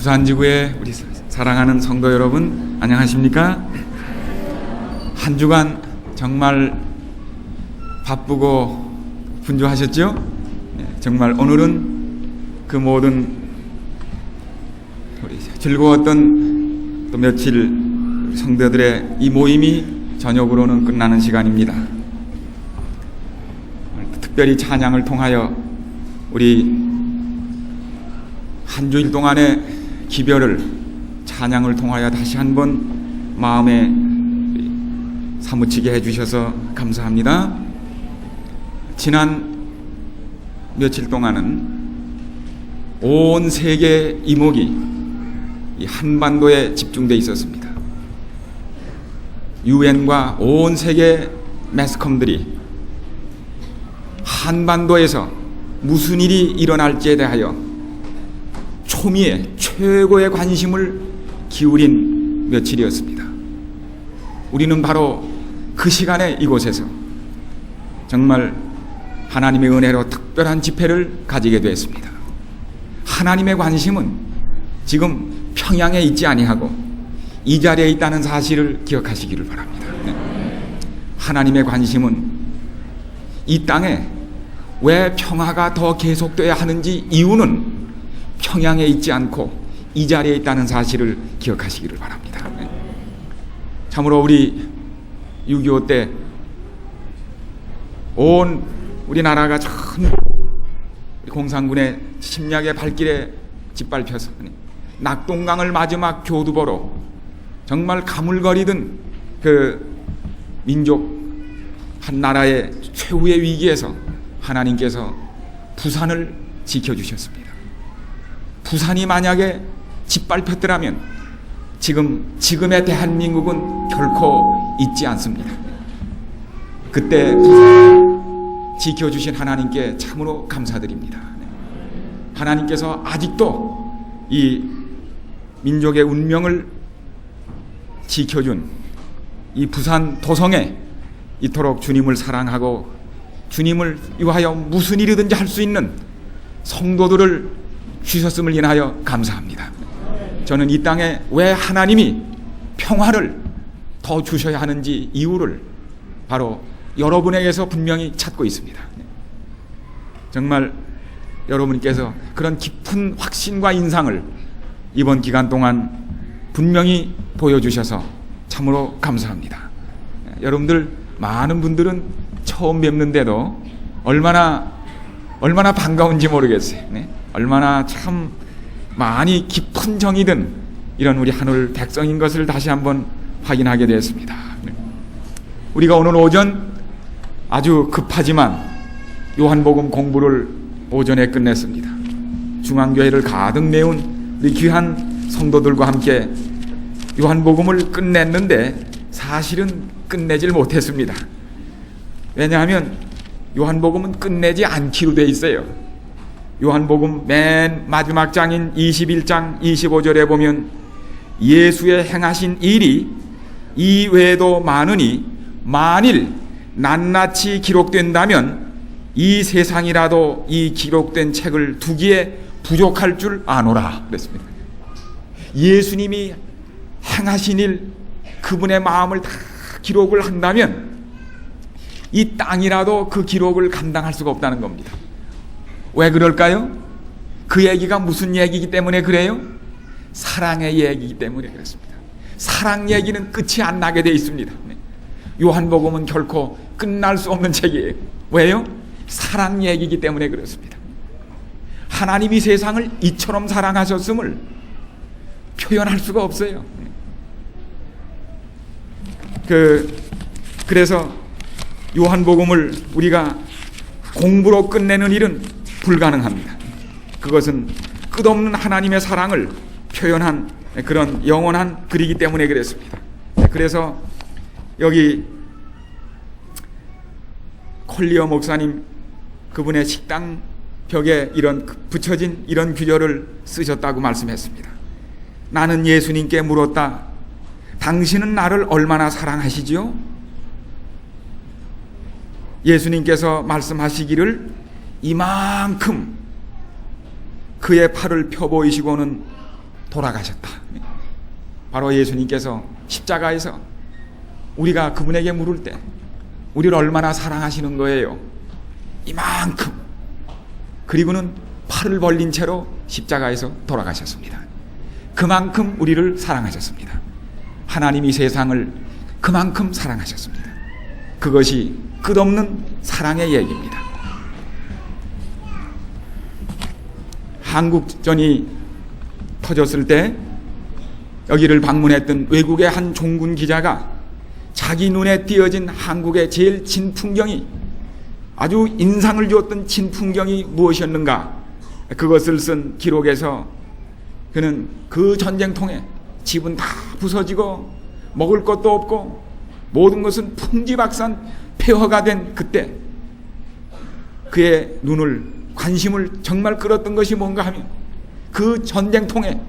부산지구의 우리 사랑하는 성도 여러분, 안녕하십니까? 한 주간 정말 바쁘고 분주하셨죠? 정말 오늘은 그 모든 우리 즐거웠던 또 며칠 성도들의 이 모임이 저녁으로는 끝나는 시간입니다. 특별히 찬양을 통하여 우리 한 주일 동안의 기별을 찬양을 통하여 다시 한번 마음에 사무치게 해주셔서 감사합니다. 지난 며칠 동안은 온 세계 이목이 이 한반도에 집중되어 있었습니다. 유엔과 온 세계 매스컴들이 한반도에서 무슨 일이 일어날지에 대하여 초미의 최고의 관심을 기울인 며칠이었습니다. 우리는 바로 그 시간에 이곳에서 정말 하나님의 은혜로 특별한 집회를 가지게 되었습니다. 하나님의 관심은 지금 평양에 있지 아니하고 이 자리에 있다는 사실을 기억하시기를 바랍니다. 하나님의 관심은 이 땅에 왜 평화가 더 계속돼야 하는지 이유는 평양에 있지 않고 이 자리에 있다는 사실을 기억하시기를 바랍니다. 참으로 우리 6.25 때 온 우리나라가 전부 공산군의 침략의 발길에 짓밟혀서 낙동강을 마지막 교두보로 정말 가물거리던 그 민족 한 나라의 최후의 위기에서 하나님께서 부산을 지켜주셨습니다. 부산이 만약에 짓밟혔더라면 지금의 대한민국은 결코 잊지 않습니다. 그때 부산을 지켜주신 하나님께 참으로 감사드립니다. 하나님께서 아직도 이 민족의 운명을 지켜준 이 부산 도성에 이토록 주님을 사랑하고 주님을 위하여 무슨 일이든지 할 수 있는 성도들을 주셨음을 인하여 감사합니다. 저는 이 땅에 왜 하나님이 평화를 더 주셔야 하는지 이유를 바로 여러분에게서 분명히 찾고 있습니다. 정말 여러분께서 그런 깊은 확신과 인상을 이번 기간 동안 분명히 보여주셔서 참으로 감사합니다. 여러분들 많은 분들은 처음 뵙는데도 얼마나 반가운지 모르겠어요. 얼마나 참 많이 깊은 정이 든 이런 우리 하늘 백성인 것을 다시 한번 확인하게 되었습니다. 우리가 오늘 오전 아주 급하지만 요한복음 공부를 오전에 끝냈습니다. 중앙교회를 가득 메운 우리 귀한 성도들과 함께 요한복음을 끝냈는데 사실은 끝내질 못했습니다. 왜냐하면 요한복음은 끝내지 않기로 돼 있어요. 요한복음 맨 마지막 장인 21장 25절에 보면 예수의 행하신 일이 이 외에도 많으니 만일 낱낱이 기록된다면 이 세상이라도 이 기록된 책을 두기에 부족할 줄 아노라 그랬습니다. 예수님이 행하신 일, 그분의 마음을 다 기록을 한다면 이 땅이라도 그 기록을 감당할 수가 없다는 겁니다. 왜 그럴까요? 그 얘기가 무슨 얘기이기 때문에 그래요? 사랑의 얘기이기 때문에 그렇습니다. 사랑 얘기는 끝이 안 나게 돼 있습니다. 요한복음은 결코 끝날 수 없는 책이에요. 왜요? 사랑 얘기이기 때문에 그렇습니다. 하나님이 세상을 이처럼 사랑하셨음을 표현할 수가 없어요. 그래서 요한복음을 우리가 공부로 끝내는 일은 불가능합니다. 그것은 끝없는 하나님의 사랑을 표현한 그런 영원한 글이기 때문에 그랬습니다. 그래서 여기 콜리어 목사님 그분의 식당 벽에 이런 붙여진 이런 규절을 쓰셨다고 말씀했습니다. 나는 예수님께 물었다. 당신은 나를 얼마나 사랑하시지요? 예수님께서 말씀하시기를 이만큼 그의 팔을 펴보이시고는 돌아가셨다. 바로 예수님께서 십자가에서 우리가 그분에게 물을 때 우리를 얼마나 사랑하시는 거예요? 이만큼. 그리고는 팔을 벌린 채로 십자가에서 돌아가셨습니다. 그만큼 우리를 사랑하셨습니다. 하나님이 세상을 그만큼 사랑하셨습니다. 그것이 끝없는 사랑의 얘기입니다. 한국전이 터졌을 때 여기를 방문했던 외국의 한 종군 기자가 자기 눈에 띄어진 한국의 제일 진 풍경이 아주 인상을 주었던 진 풍경이 무엇이었는가, 그것을 쓴 기록에서 그는 그 전쟁통에 집은 다 부서지고 먹을 것도 없고 모든 것은 풍지박산 폐허가 된 그때 그의 눈을 관심을 정말 끌었던 것이 뭔가 하면 그 전쟁통에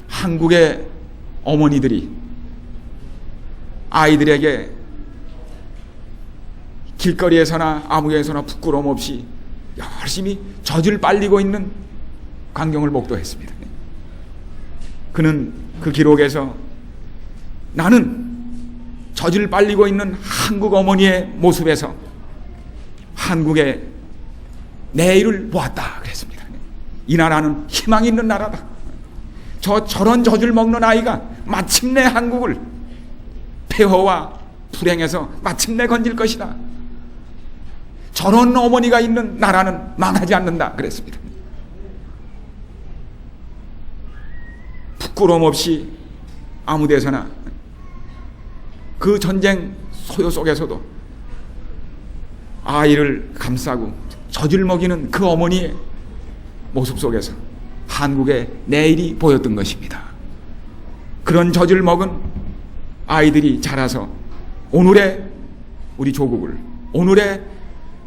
한국의 어머니들이 아이들에게 길거리에서나 아무에서나 부끄러움 없이 열심히 젖을 빨리고 있는 광경을 목도했습니다. 그는 그 기록에서 나는 젖을 빨리고 있는 한국 어머니의 모습에서 한국의 내일을 보았다 그랬습니다. 이 나라는 희망이 있는 나라다. 저런 젖을 먹는 아이가 마침내 한국을 폐허와 불행에서 마침내 건질 것이다. 저런 어머니가 있는 나라는 망하지 않는다 그랬습니다. 부끄러움 없이 아무 데서나 그 전쟁 소요 속에서도 아이를 감싸고 젖을 먹이는 그 어머니의 모습 속에서 한국의 내일이 보였던 것입니다. 그런 젖을 먹은 아이들이 자라서 오늘의 우리 조국을, 오늘의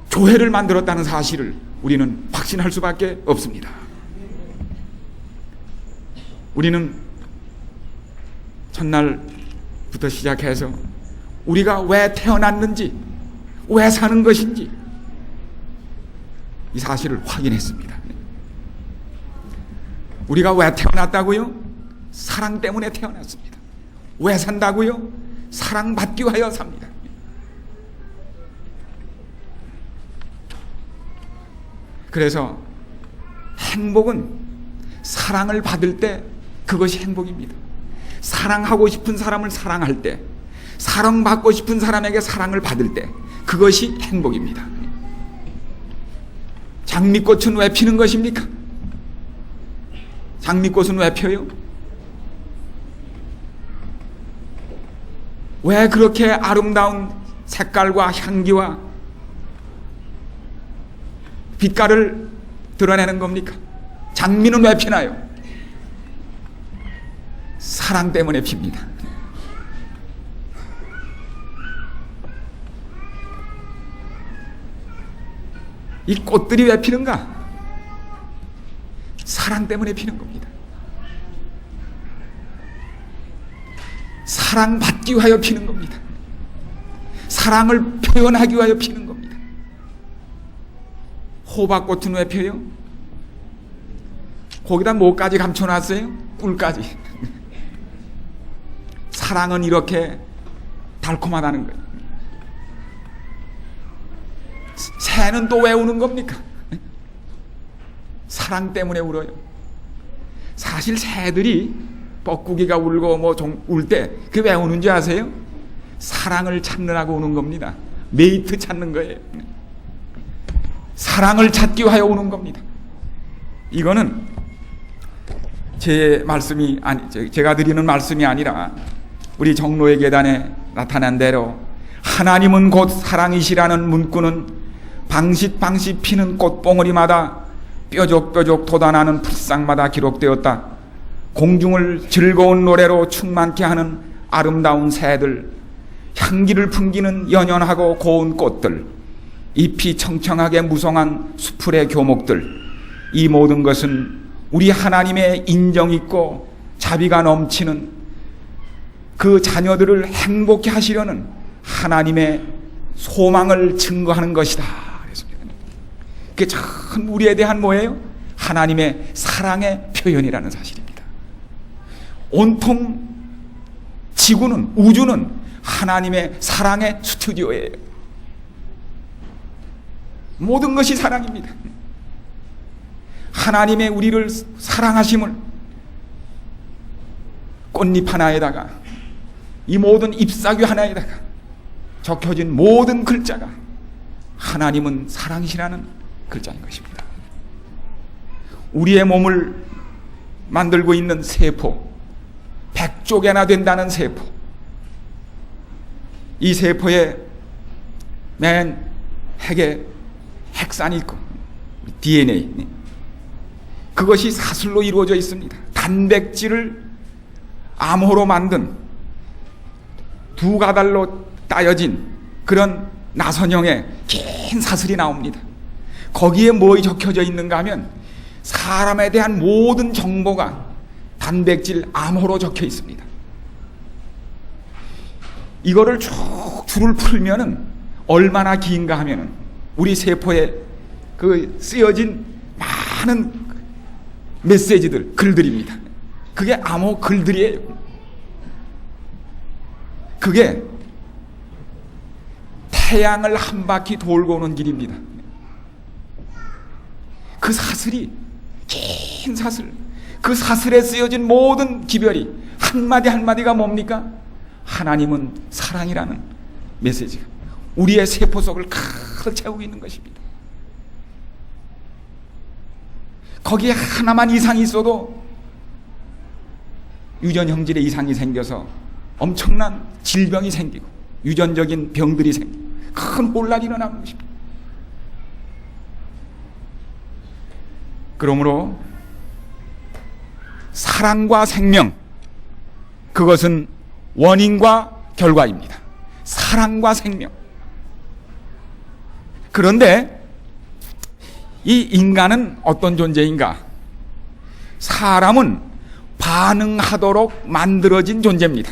교회를 만들었다는 사실을 우리는 확신할 수밖에 없습니다. 우리는 첫날부터 시작해서 우리가 왜 태어났는지, 왜 사는 것인지 이 사실을 확인했습니다. 우리가 왜 태어났다고요? 사랑 때문에 태어났습니다. 왜 산다고요? 사랑받기 위하여 삽니다. 그래서 행복은 사랑을 받을 때 그것이 행복입니다. 사랑하고 싶은 사람을 사랑할 때, 사랑받고 싶은 사람에게 사랑을 받을 때 그것이 행복입니다. 장미꽃은 왜 피는 것입니까? 장미꽃은 왜 펴요? 왜 그렇게 아름다운 색깔과 향기와 빛깔을 드러내는 겁니까? 장미는 왜 피나요? 사랑 때문에 핍니다. 이 꽃들이 왜 피는가? 사랑 때문에 피는 겁니다. 사랑받기 위하여 피는 겁니다. 사랑을 표현하기 위하여 피는 겁니다. 호박꽃은 왜 펴요? 거기다 뭐까지 감춰놨어요? 꿀까지. 사랑은 이렇게 달콤하다는 거예요. 새는 또 왜 우는 겁니까? 사랑 때문에 울어요. 사실 새들이 뻐꾸기가 울고 뭐 울 때 그게 왜 우는지 아세요? 사랑을 찾느라고 우는 겁니다. 메이트 찾는 거예요. 사랑을 찾기 위하여 우는 겁니다. 이거는 제 말씀이 제가 드리는 말씀이 아니라 우리 정로의 계단에 나타난 대로 하나님은 곧 사랑이시라는 문구는 방싯방싯 피는 꽃봉오리마다 뾰족뾰족 돋아나는 풀상마다 기록되었다. 공중을 즐거운 노래로 충만케 하는 아름다운 새들, 향기를 풍기는 연연하고 고운 꽃들, 잎이 청청하게 무성한 수풀의 교목들, 이 모든 것은 우리 하나님의 인정있고 자비가 넘치는 그 자녀들을 행복해 하시려는 하나님의 소망을 증거하는 것이다. 그게 참 우리에 대한 뭐예요? 하나님의 사랑의 표현이라는 사실입니다. 온통 지구는, 우주는 하나님의 사랑의 스튜디오예요. 모든 것이 사랑입니다. 하나님의 우리를 사랑하심을 꽃잎 하나에다가 이 모든 잎사귀 하나에다가 적혀진 모든 글자가 하나님은 사랑이시라는 글자인 것입니다. 우리의 몸을 만들고 있는 세포, 100쪽이나 된다는 세포, 이 세포의 맨 핵에 핵산이 있고 DNA, 그것이 사슬로 이루어져 있습니다. 단백질을 암호로 만든 두 가닥로 따여진 그런 나선형의 긴 사슬이 나옵니다. 거기에 뭐 적혀져 있는가 하면 사람에 대한 모든 정보가 단백질 암호로 적혀 있습니다. 이거를 쭉 줄을 풀면은 얼마나 긴가 하면은 우리 세포에 그 쓰여진 많은 메시지들, 글들입니다. 그게 암호 글들이에요. 그게 태양을 한 바퀴 돌고 오는 길입니다. 그 사슬이, 긴 사슬, 그 사슬에 쓰여진 모든 기별이 한마디 한마디가 뭡니까? 하나님은 사랑이라는 메시지가 우리의 세포 속을 가득 채우고 있는 것입니다. 거기에 하나만 이상이 있어도 유전형질의 이상이 생겨서 엄청난 질병이 생기고 유전적인 병들이 생기고 큰 혼란이 일어나는 것입니다. 그러므로 사랑과 생명, 그것은 원인과 결과입니다. 사랑과 생명. 그런데 이 인간은 어떤 존재인가? 사람은 반응하도록 만들어진 존재입니다.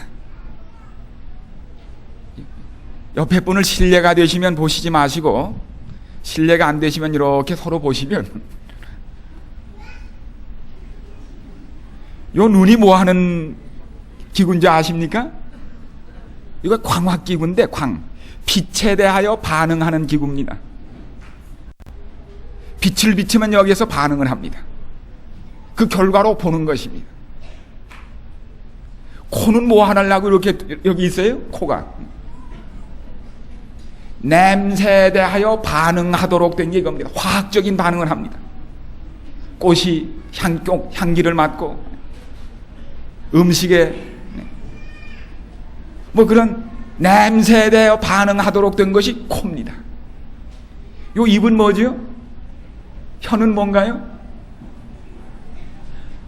옆에 분을 신뢰가 되시면 보시지 마시고, 신뢰가 안 되시면 이렇게 서로 보시면, 요 눈이 뭐 하는 기구인지 아십니까? 이거 광학기구인데, 빛에 대하여 반응하는 기구입니다. 빛을 비추면 여기에서 반응을 합니다. 그 결과로 보는 것입니다. 코는 뭐 하려고 이렇게 여기 있어요? 코가. 냄새에 대하여 반응하도록 된 게 이겁니다. 화학적인 반응을 합니다. 꽃이 향기를 맡고 음식에 뭐 그런 냄새에 대하여 반응하도록 된 것이 코입니다. 요 입은 뭐죠? 혀는 뭔가요?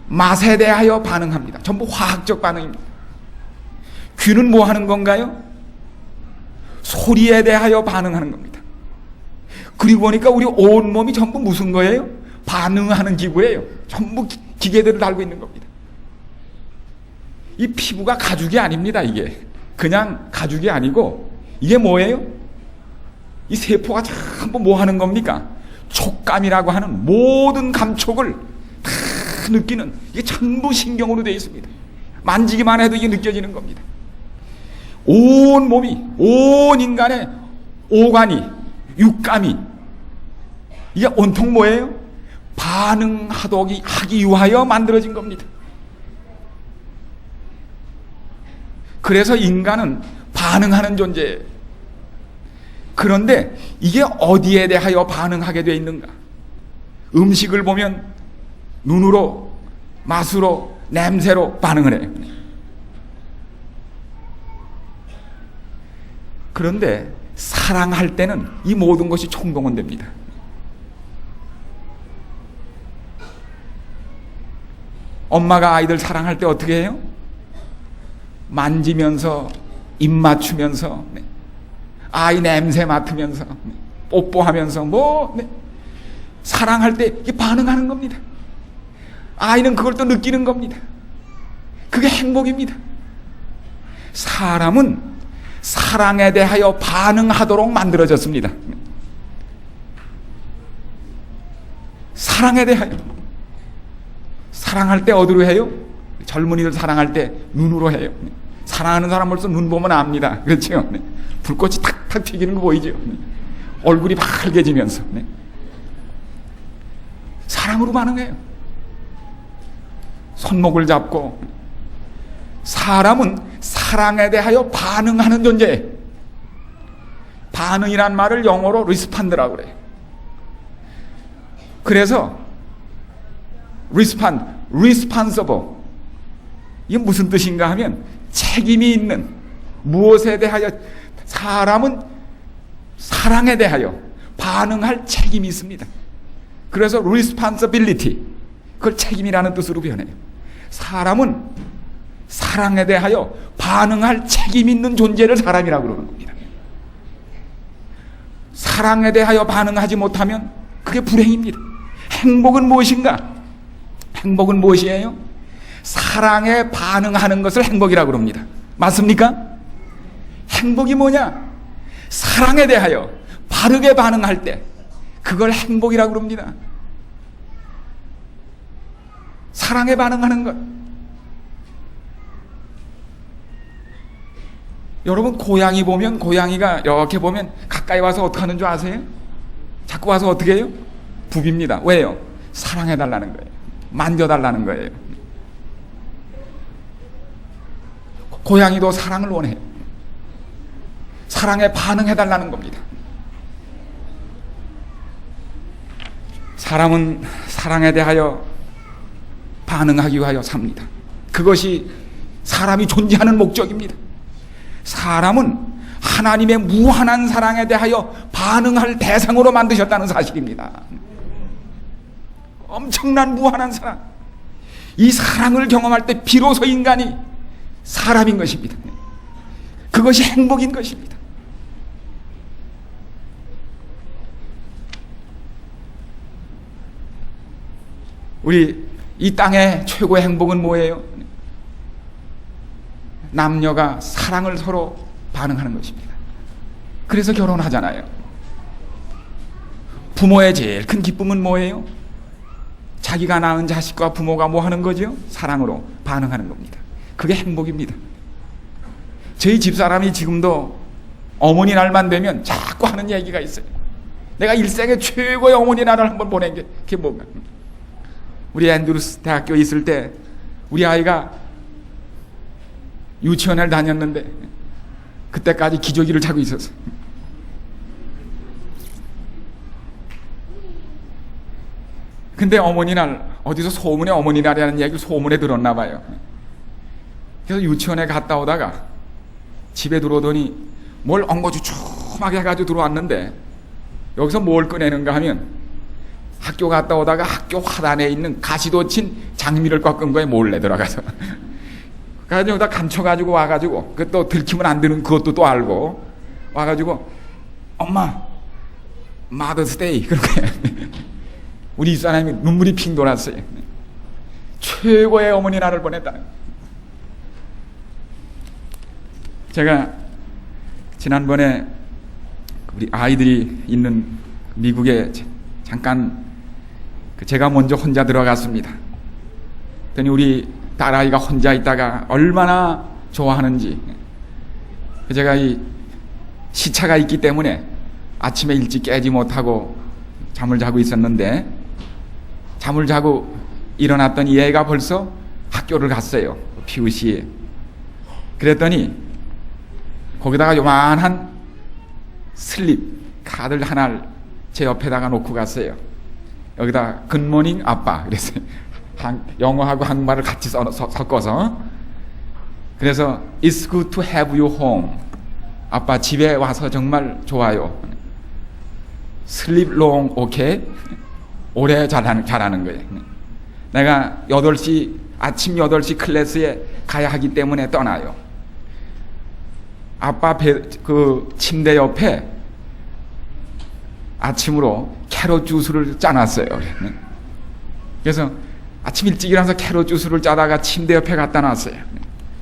맛에 대하여 반응합니다. 전부 화학적 반응입니다. 귀는 뭐 하는 건가요? 소리에 대하여 반응하는 겁니다. 그리고 보니까 우리 온몸이 전부 무슨 거예요? 반응하는 기구예요. 전부 기계들을 달고 있는 겁니다. 이 피부가 가죽이 아닙니다. 이게 그냥 가죽이 아니고 이게 뭐예요? 이 세포가 전부 뭐 하는 겁니까? 촉감이라고 하는 모든 감촉을 다 느끼는, 이게 전부 신경으로 되어 있습니다. 만지기만 해도 이게 느껴지는 겁니다. 온 몸이, 온 인간의 오감이, 육감이 이게 온통 뭐예요? 반응하기 위하여 만들어진 겁니다. 그래서 인간은 반응하는 존재예요. 그런데 이게 어디에 대하여 반응하게 되어 있는가? 음식을 보면 눈으로, 맛으로, 냄새로 반응을 해요. 그런데 사랑할 때는 이 모든 것이 총동원됩니다. 엄마가 아이들 사랑할 때 어떻게 해요? 만지면서, 입 맞추면서, 아이 냄새 맡으면서, 뽀뽀하면서, 사랑할 때 이게 반응하는 겁니다. 아이는 그걸 또 느끼는 겁니다. 그게 행복입니다. 사람은 사랑에 대하여 반응하도록 만들어졌습니다. 사랑에 대하여. 사랑할 때 어디로 해요? 젊은이들 사랑할 때 눈으로 해요. 사랑하는 사람 벌써 눈 보면 압니다. 그렇죠? 불꽃이 탁탁 튀기는 거 보이죠? 얼굴이 밝아지면서. 사랑으로 반응해요. 손목을 잡고. 사람은 사랑에 대하여 반응하는 존재예요. 반응이란 말을 영어로 리스판드라고 그래요. 그래서 responsible. 이게 무슨 뜻인가 하면 책임이 있는, 무엇에 대하여, 사람은 사랑에 대하여 반응할 책임이 있습니다. 그래서 responsibility, 그걸 책임이라는 뜻으로 변해요. 사람은 사랑에 대하여 반응할 책임 있는 존재를 사람이라고 그러는 겁니다. 사랑에 대하여 반응하지 못하면 그게 불행입니다. 행복은 무엇인가? 행복은 무엇이에요? 사랑에 반응하는 것을 행복이라고 그럽니다. 맞습니까? 행복이 뭐냐? 사랑에 대하여 바르게 반응할 때 그걸 행복이라고 그럽니다. 사랑에 반응하는 것. 여러분 고양이 보면, 고양이가 이렇게 보면 가까이 와서 어떻게 하는 줄 아세요? 자꾸 와서 어떻게 해요? 부빕니다. 왜요? 사랑해달라는 거예요. 만져달라는 거예요. 고양이도 사랑을 원해요. 사랑에 반응해달라는 겁니다. 사람은 사랑에 대하여 반응하기 위하여 삽니다. 그것이 사람이 존재하는 목적입니다. 사람은 하나님의 무한한 사랑에 대하여 반응할 대상으로 만드셨다는 사실입니다. 엄청난 무한한 사랑. 이 사랑을 경험할 때 비로소 인간이 사람인 것입니다. 그것이 행복인 것입니다. 우리 이 땅의 최고의 행복은 뭐예요? 남녀가 사랑을 서로 반응하는 것입니다. 그래서 결혼하잖아요. 부모의 제일 큰 기쁨은 뭐예요? 자기가 낳은 자식과 부모가 뭐 하는 거죠? 사랑으로 반응하는 겁니다. 그게 행복입니다. 저희 집사람이 지금도 어머니 날만 되면 자꾸 하는 얘기가 있어요. 내가 일생의 최고의 어머니 날을 한번 보낸 게 그게 뭔가. 우리 앤드루스 대학교에 있을 때 우리 아이가 유치원을 다녔는데 그때까지 기저귀를 차고 있었어요. 근데 어머니날 어디서 소문에 어머니날이라는 얘기를 소문에 들었나 봐요. 그래서 유치원에 갔다 오다가 집에 들어오더니 뭘 엉거주춤하게 해가지고 들어왔는데 여기서 뭘 꺼내는가 하면 학교 갔다 오다가 학교 화단에 있는 가시도 친 장미를 꺾은 거에 몰래 들어가서 그래서 여기다 감춰가지고 와가지고 그 또 들키면 안 되는 그것도 또 알고 와가지고 엄마 마더스데이 그렇게 우리 집사람이 눈물이 핑 돌았어요. 최고의 어머니 날을 보냈다. 제가 지난번에 우리 아이들이 있는 미국에 잠깐 제가 먼저 혼자 들어갔습니다. 그랬더니 우리 딸아이가 혼자 있다가 얼마나 좋아하는지. 제가 이 시차가 있기 때문에 아침에 일찍 깨지 못하고 잠을 자고 있었는데 잠을 자고 일어났더니 얘가 벌써 학교를 갔어요. 피우시에. 그랬더니 거기다가 요만한 슬립 카드를 하나를 제 옆에다가 놓고 갔어요. 여기다 굿모닝 아빠 그랬어요. 영어하고 한국말을 같이 섞어서. 그래서 It's good to have you home. 아빠 집에 와서 정말 좋아요. Sleep long, okay? 오래 잘하는 거예요. 내가 8시 아침 8시 클래스에 가야 하기 때문에 떠나요. 아빠 그 침대 옆에 아침으로 캐럿 주스를 짜놨어요. 그래서 아침 일찍 일어나서 캐럿 주스를 짜다가 침대 옆에 갖다 놨어요.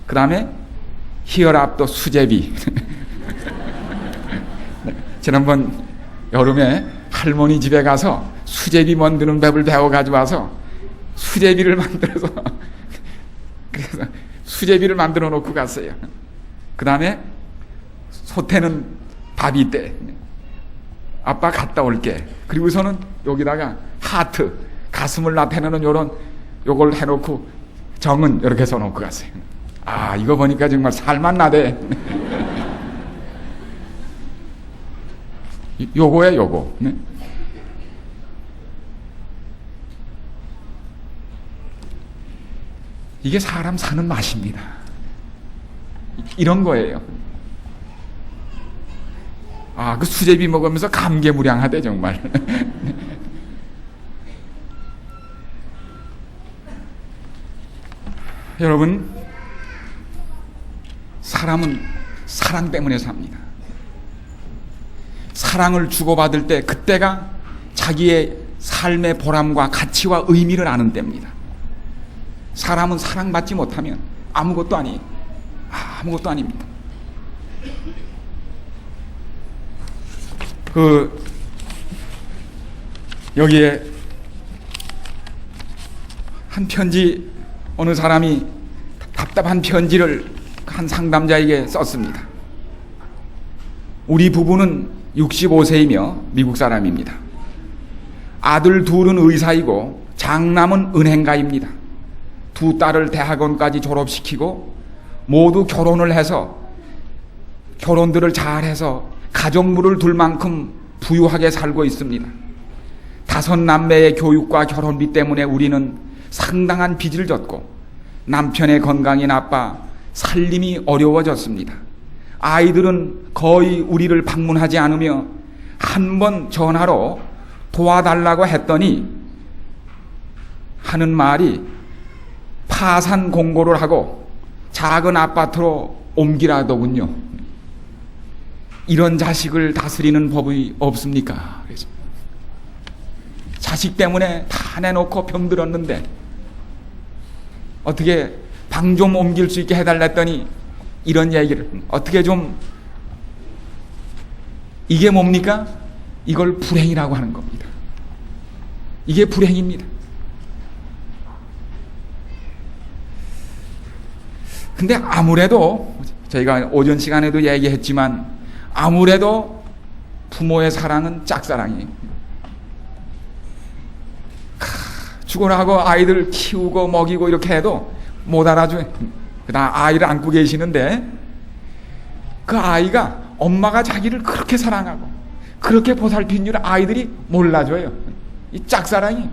그 다음에 히어랍도 수제비. 지난번 여름에 할머니 집에 가서 수제비 만드는 법을 배워 가지고 와서 수제비를 만들어서 그래서 수제비를 만들어 놓고 갔어요. 그 다음에 소태는 밥이 있대. 아빠 갔다 올게. 그리고서는 여기다가 하트, 가슴을 나타내는 요걸 해놓고 정은 이렇게 써놓고 갔어요. 아, 이거 보니까 정말 살만 나대. 요거에 요거. 네? 이게 사람 사는 맛입니다. 이런 거예요. 아, 그 수제비 먹으면서 감개무량하대 정말. 여러분, 사람은 사랑 때문에 삽니다. 사랑을 주고받을 때 그때가 자기의 삶의 보람과 가치와 의미를 아는 때입니다. 사람은 사랑받지 못하면 아무것도 아닙니다. 여기에 한 편지, 어느 사람이 답답한 편지를 한 상담자에게 썼습니다. 우리 부부는 65세이며 미국 사람입니다. 아들 둘은 의사이고 장남은 은행가입니다. 두 딸을 대학원까지 졸업시키고 모두 결혼을 해서 결혼들을 잘해서 가정부를 둘 만큼 부유하게 살고 있습니다. 5 남매의 교육과 결혼비 때문에 우리는 상당한 빚을 졌고 남편의 건강이 나빠 살림이 어려워졌습니다. 아이들은 거의 우리를 방문하지 않으며 한 번 전화로 도와달라고 했더니 하는 말이 파산 공고를 하고 작은 아파트로 옮기라더군요. 이런 자식을 다스리는 법이 없습니까? 그래서 자식 때문에 다 내놓고 병들었는데 어떻게 방 좀 옮길 수 있게 해달랬더니 이런 얘기를 어떻게 좀, 이게 뭡니까? 이걸 불행이라고 하는 겁니다. 이게 불행입니다. 근데 아무래도 저희가 오전 시간에도 얘기했지만 아무래도 부모의 사랑은 짝사랑이에요. 죽어나고 아이들 키우고 먹이고 이렇게 해도 못 알아줘요. 그다음 아이를 안고 계시는데 그 아이가 엄마가 자기를 그렇게 사랑하고 그렇게 보살핀 줄 아이들이 몰라줘요. 이 짝사랑이.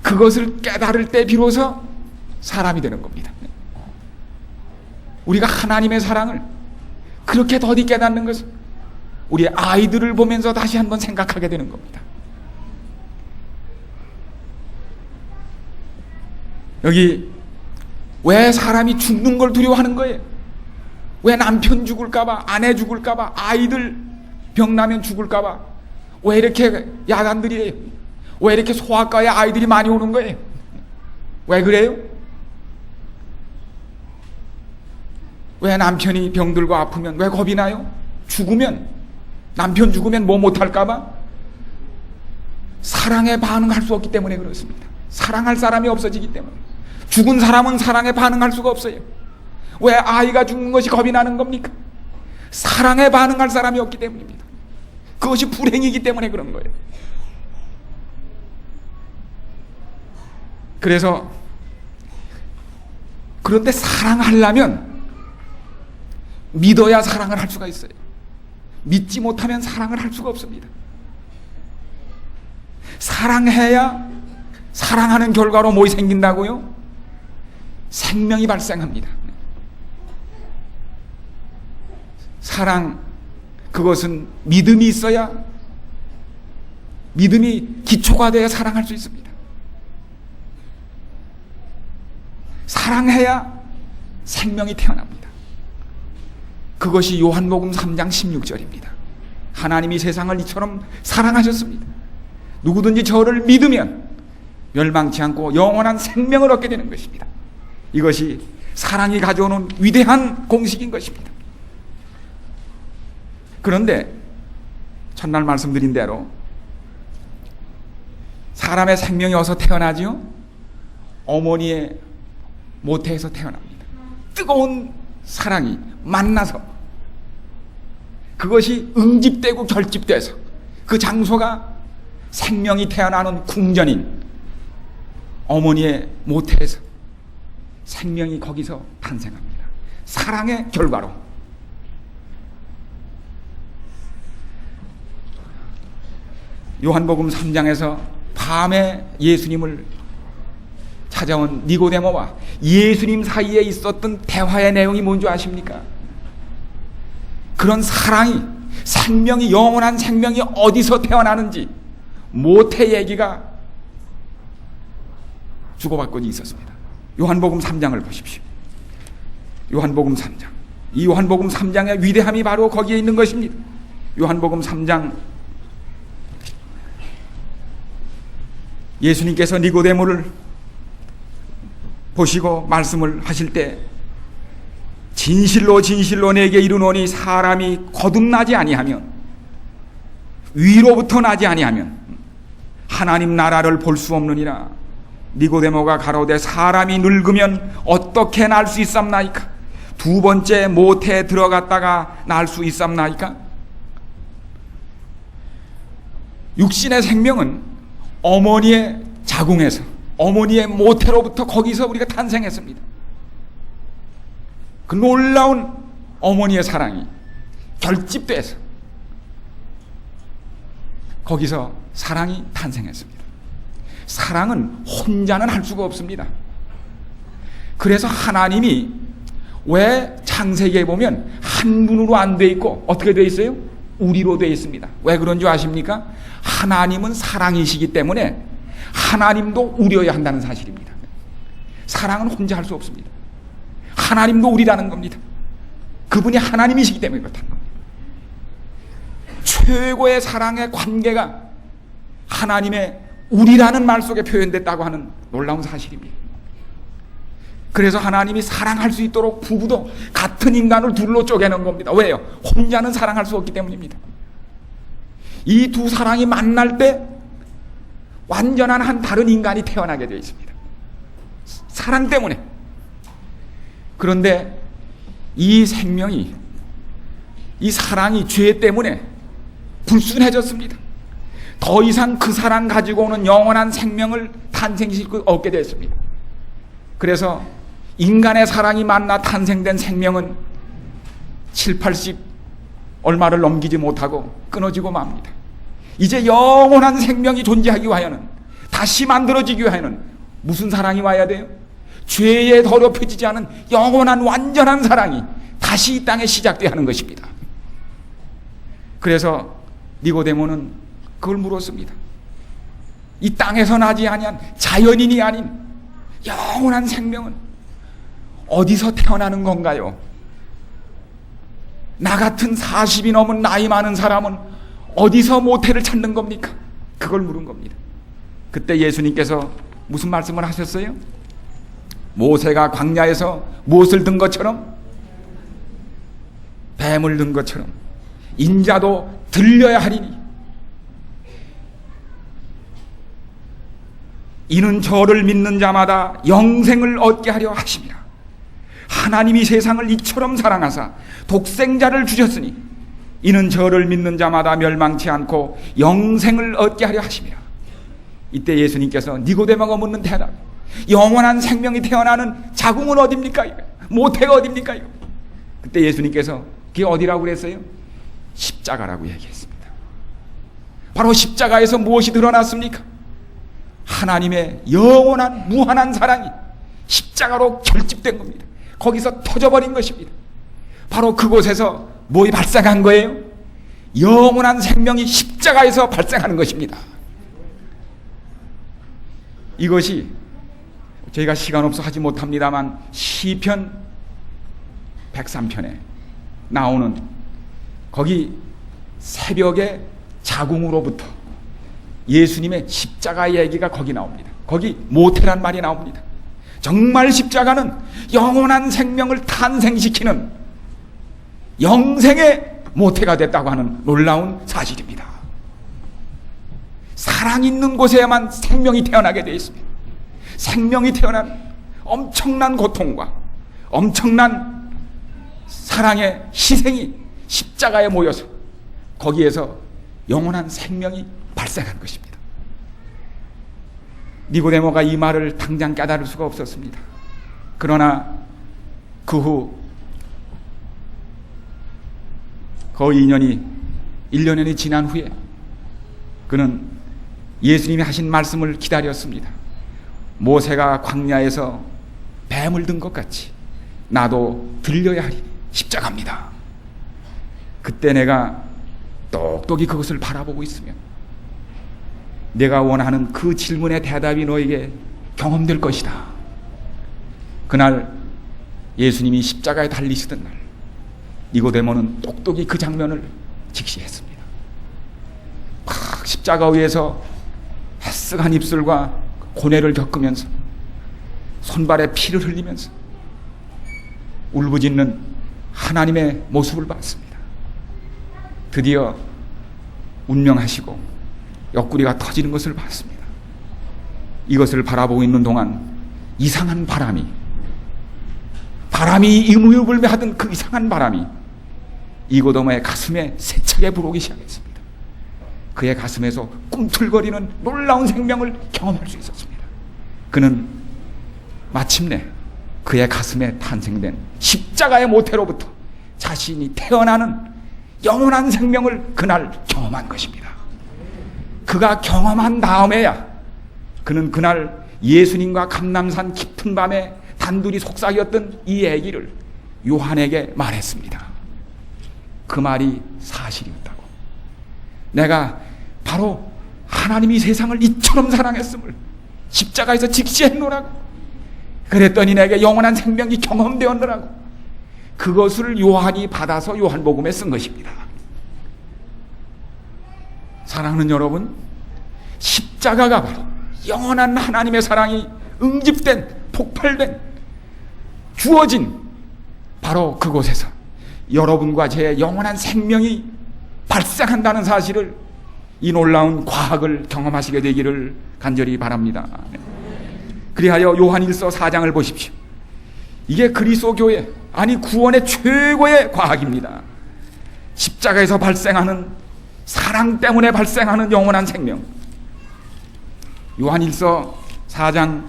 그것을 깨달을 때 비로소 사람이 되는 겁니다. 우리가 하나님의 사랑을 그렇게 더디 깨닫는 것은 우리 아이들을 보면서 다시 한번 생각하게 되는 겁니다. 여기 왜 사람이 죽는 걸 두려워하는 거예요? 왜 남편 죽을까봐, 아내 죽을까봐, 아이들 병나면 죽을까봐, 왜 이렇게 야단들이에요? 왜 이렇게 소아과에 아이들이 많이 오는 거예요? 왜 그래요? 왜 남편이 병들고 아프면 왜 겁이 나요? 죽으면, 남편 죽으면 뭐 못할까봐? 사랑에 반응할 수 없기 때문에 그렇습니다. 사랑할 사람이 없어지기 때문에. 죽은 사람은 사랑에 반응할 수가 없어요. 왜 아이가 죽는 것이 겁이 나는 겁니까? 사랑에 반응할 사람이 없기 때문입니다. 그것이 불행이기 때문에 그런 거예요. 그래서 그런데 사랑하려면 믿어야 사랑을 할 수가 있어요. 믿지 못하면 사랑을 할 수가 없습니다. 사랑해야 사랑하는 결과로 뭐가 생긴다고요? 생명이 발생합니다. 사랑, 그것은 믿음이 있어야, 믿음이 기초가 되어 사랑할 수 있습니다. 사랑해야 생명이 태어납니다. 그것이 요한복음 3장 16절입니다. 하나님이 세상을 이처럼 사랑하셨습니다. 누구든지 저를 믿으면 멸망치 않고 영원한 생명을 얻게 되는 것입니다. 이것이 사랑이 가져오는 위대한 공식인 것입니다. 그런데 첫날 말씀드린 대로 사람의 생명이 어디서 태어나지요? 어머니의 모태에서 태어납니다. 뜨거운 사랑이 만나서 그것이 응집되고 결집돼서 그 장소가 생명이 태어나는 궁전인 어머니의 모태에서 생명이 거기서 탄생합니다. 사랑의 결과로. 요한복음 3장에서 밤에 예수님을 찾아온 니고데모와 예수님 사이에 있었던 대화의 내용이 뭔지 아십니까? 그런 사랑이, 생명이, 영원한 생명이 어디서 태어나는지 모태 얘기가 주고받고 있었습니다. 요한복음 3장을 보십시오. 요한복음 3장. 이 요한복음 3장의 위대함이 바로 거기에 있는 것입니다. 요한복음 3장, 예수님께서 니고데모를 보시고 말씀을 하실 때 진실로 진실로 내게 이르노니 사람이 거듭나지 아니하면, 위로부터 나지 아니하면 하나님 나라를 볼 수 없느니라. 니고데모가 가로되 사람이 늙으면 어떻게 날 수 있삼나이까? 두 번째 모태에 들어갔다가 날 수 있삼나이까? 육신의 생명은 어머니의 자궁에서, 어머니의 모태로부터 거기서 우리가 탄생했습니다. 그 놀라운 어머니의 사랑이 결집돼서 거기서 사랑이 탄생했습니다. 사랑은 혼자는 할 수가 없습니다. 그래서 하나님이 왜 창세기에 보면 한 분으로 안 돼 있고 어떻게 돼 있어요? 우리로 돼 있습니다. 왜 그런 줄 아십니까? 하나님은 사랑이시기 때문에 하나님도 우려야 한다는 사실입니다. 사랑은 혼자 할 수 없습니다. 하나님도 우리라는 겁니다. 그분이 하나님이시기 때문에 그렇다는 겁니다. 최고의 사랑의 관계가 하나님의 우리라는 말 속에 표현됐다고 하는 놀라운 사실입니다. 그래서 하나님이 사랑할 수 있도록 부부도 같은 인간을 둘로 쪼개는 겁니다. 왜요? 혼자는 사랑할 수 없기 때문입니다. 이 두 사랑이 만날 때 완전한 한 다른 인간이 태어나게 되어 있습니다. 사랑 때문에. 그런데 이 생명이, 이 사랑이 죄 때문에 불순해졌습니다. 더 이상 그 사랑 가지고 오는 영원한 생명을 탄생시키고 얻게 됐습니다. 그래서 인간의 사랑이 만나 탄생된 생명은 7, 80 얼마를 넘기지 못하고 끊어지고 맙니다. 이제 영원한 생명이 존재하기 위하여는, 다시 만들어지기 위하여는 무슨 사랑이 와야 돼요? 죄에 더럽혀지지 않은 영원한 완전한 사랑이 다시 이 땅에 시작돼야 하는 것입니다. 그래서 니고데모는 그걸 물었습니다. 이 땅에서 나지 아니한 자연인이 아닌 영원한 생명은 어디서 태어나는 건가요? 나 같은 40이 넘은 나이 많은 사람은 어디서 모태를 찾는 겁니까? 그걸 물은 겁니다. 그때 예수님께서 무슨 말씀을 하셨어요? 모세가 광야에서 무엇을 든 것처럼, 뱀을 든 것처럼 인자도 들려야 하리니 이는 저를 믿는 자마다 영생을 얻게 하려 하심이라. 하나님이 세상을 이처럼 사랑하사 독생자를 주셨으니 이는 저를 믿는 자마다 멸망치 않고 영생을 얻게 하려 하심이라. 이때 예수님께서 니고데모가 묻는 대답, 영원한 생명이 태어나는 자궁은 어딥니까? 모태가 어딥니까? 그때 예수님께서 그게 어디라고 그랬어요? 십자가라고 얘기했습니다. 바로 십자가에서 무엇이 드러났습니까? 하나님의 영원한 무한한 사랑이 십자가로 결집된 겁니다. 거기서 터져버린 것입니다. 바로 그곳에서 뭐가 발생한 거예요? 영원한 생명이 십자가에서 발생하는 것입니다. 이것이 저희가 시간 없어 하지 못합니다만 시편 103편에 나오는 거기 새벽의 자궁으로부터 예수님의 십자가 얘기가 거기 나옵니다. 거기 모태란 말이 나옵니다. 정말 십자가는 영원한 생명을 탄생시키는 영생의 모태가 됐다고 하는 놀라운 사실입니다. 사랑 있는 곳에만 생명이 태어나게 되어 있습니다. 생명이 태어난 엄청난 고통과 엄청난 사랑의 희생이 십자가에 모여서 거기에서 영원한 생명이 발생한 것입니다. 니고데모가 이 말을 당장 깨달을 수가 없었습니다. 그러나 그 후 거의 1년이 지난 후에 그는 예수님이 하신 말씀을 기다렸습니다. 모세가 광야에서 뱀을 든 것 같이 나도 들려야 하리니 십자가입니다. 그때 내가 똑똑히 그것을 바라보고 있으면 내가 원하는 그 질문의 대답이 너에게 경험될 것이다. 그날 예수님이 십자가에 달리시던 날 니고데모는 똑똑히 그 장면을 직시했습니다. 막 십자가 위에서 햇쓱한 입술과 고뇌를 겪으면서 손발에 피를 흘리면서 울부짖는 하나님의 모습을 봤습니다. 드디어 운명하시고 옆구리가 터지는 것을 봤습니다. 이것을 바라보고 있는 동안 이상한 바람이 이무유불매하던 그 이상한 바람이 니고데모의 가슴에 세차게 불어오기 시작했습니다. 그의 가슴에서 꿈틀거리는 놀라운 생명을 경험할 수 있었습니다. 그는 마침내 그의 가슴에 탄생된 십자가의 모태로부터 자신이 태어나는 영원한 생명을 그날 경험한 것입니다. 그가 경험한 다음에야 그는 그날 예수님과 감람산 깊은 밤에 단둘이 속삭였던 이 얘기를 요한에게 말했습니다. 그 말이 사실이었다고. 내가 바로 하나님이 세상을 이처럼 사랑했음을 십자가에서 직시했노라고. 그랬더니 내게 영원한 생명이 경험되었노라고. 그것을 요한이 받아서 요한복음에 쓴 것입니다. 사랑하는 여러분, 십자가가 바로 영원한 하나님의 사랑이 응집된, 폭발된, 주어진 바로 그곳에서 여러분과 제 영원한 생명이 발생한다는 사실을, 이 놀라운 과학을 경험하시게 되기를 간절히 바랍니다. 그리하여 요한일서 4장을 보십시오. 이게 그리스도 교회, 아니 구원의 최고의 과학입니다. 십자가에서 발생하는 사랑 때문에 발생하는 영원한 생명. 요한일서 4장,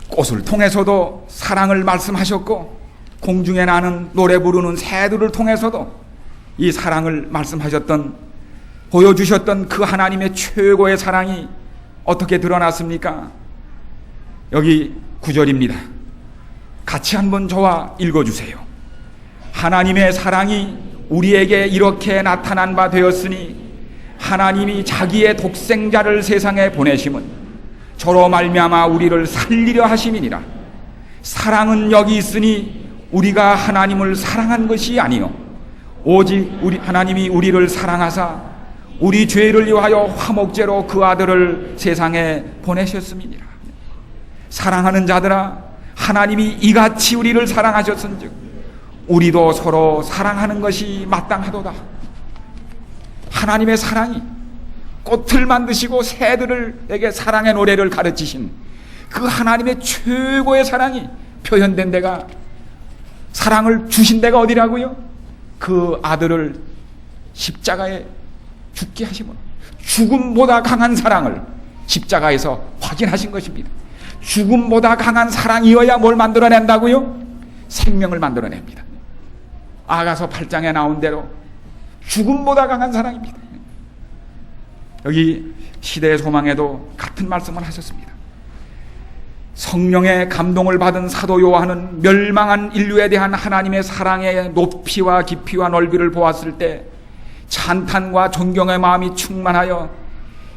꽃을 통해서도 사랑을 말씀하셨고 공중에 나는 노래 부르는 새들을 통해서도 이 사랑을 말씀하셨던, 보여주셨던 그 하나님의 최고의 사랑이 어떻게 드러났습니까? 여기 9절입니다. 같이 한번 저와 읽어주세요. 하나님의 사랑이 우리에게 이렇게 나타난 바 되었으니 하나님이 자기의 독생자를 세상에 보내심은 저로 말미암아 우리를 살리려 하심이니라. 사랑은 여기 있으니 우리가 하나님을 사랑한 것이 아니요 오직 하나님이 우리를 사랑하사 우리 죄를 위하여 화목제로 그 아들을 세상에 보내셨음이니라. 사랑하는 자들아, 하나님이 이같이 우리를 사랑하셨은즉 우리도 서로 사랑하는 것이 마땅하도다. 하나님의 사랑이 꽃을 만드시고 새들에게 사랑의 노래를 가르치신 그 하나님의 최고의 사랑이 표현된 데가, 사랑을 주신 데가 어디라고요? 그 아들을 십자가에 죽게 하심으로 죽음보다 강한 사랑을 십자가에서 확인하신 것입니다. 죽음보다 강한 사랑이어야 뭘 만들어낸다고요? 생명을 만들어냅니다. 아가서 8장에 나온 대로 죽음보다 강한 사랑입니다. 여기 시대의 소망에도 같은 말씀을 하셨습니다. 성령의 감동을 받은 사도 요한은 멸망한 인류에 대한 하나님의 사랑의 높이와 깊이와 넓이를 보았을 때 찬탄과 존경의 마음이 충만하여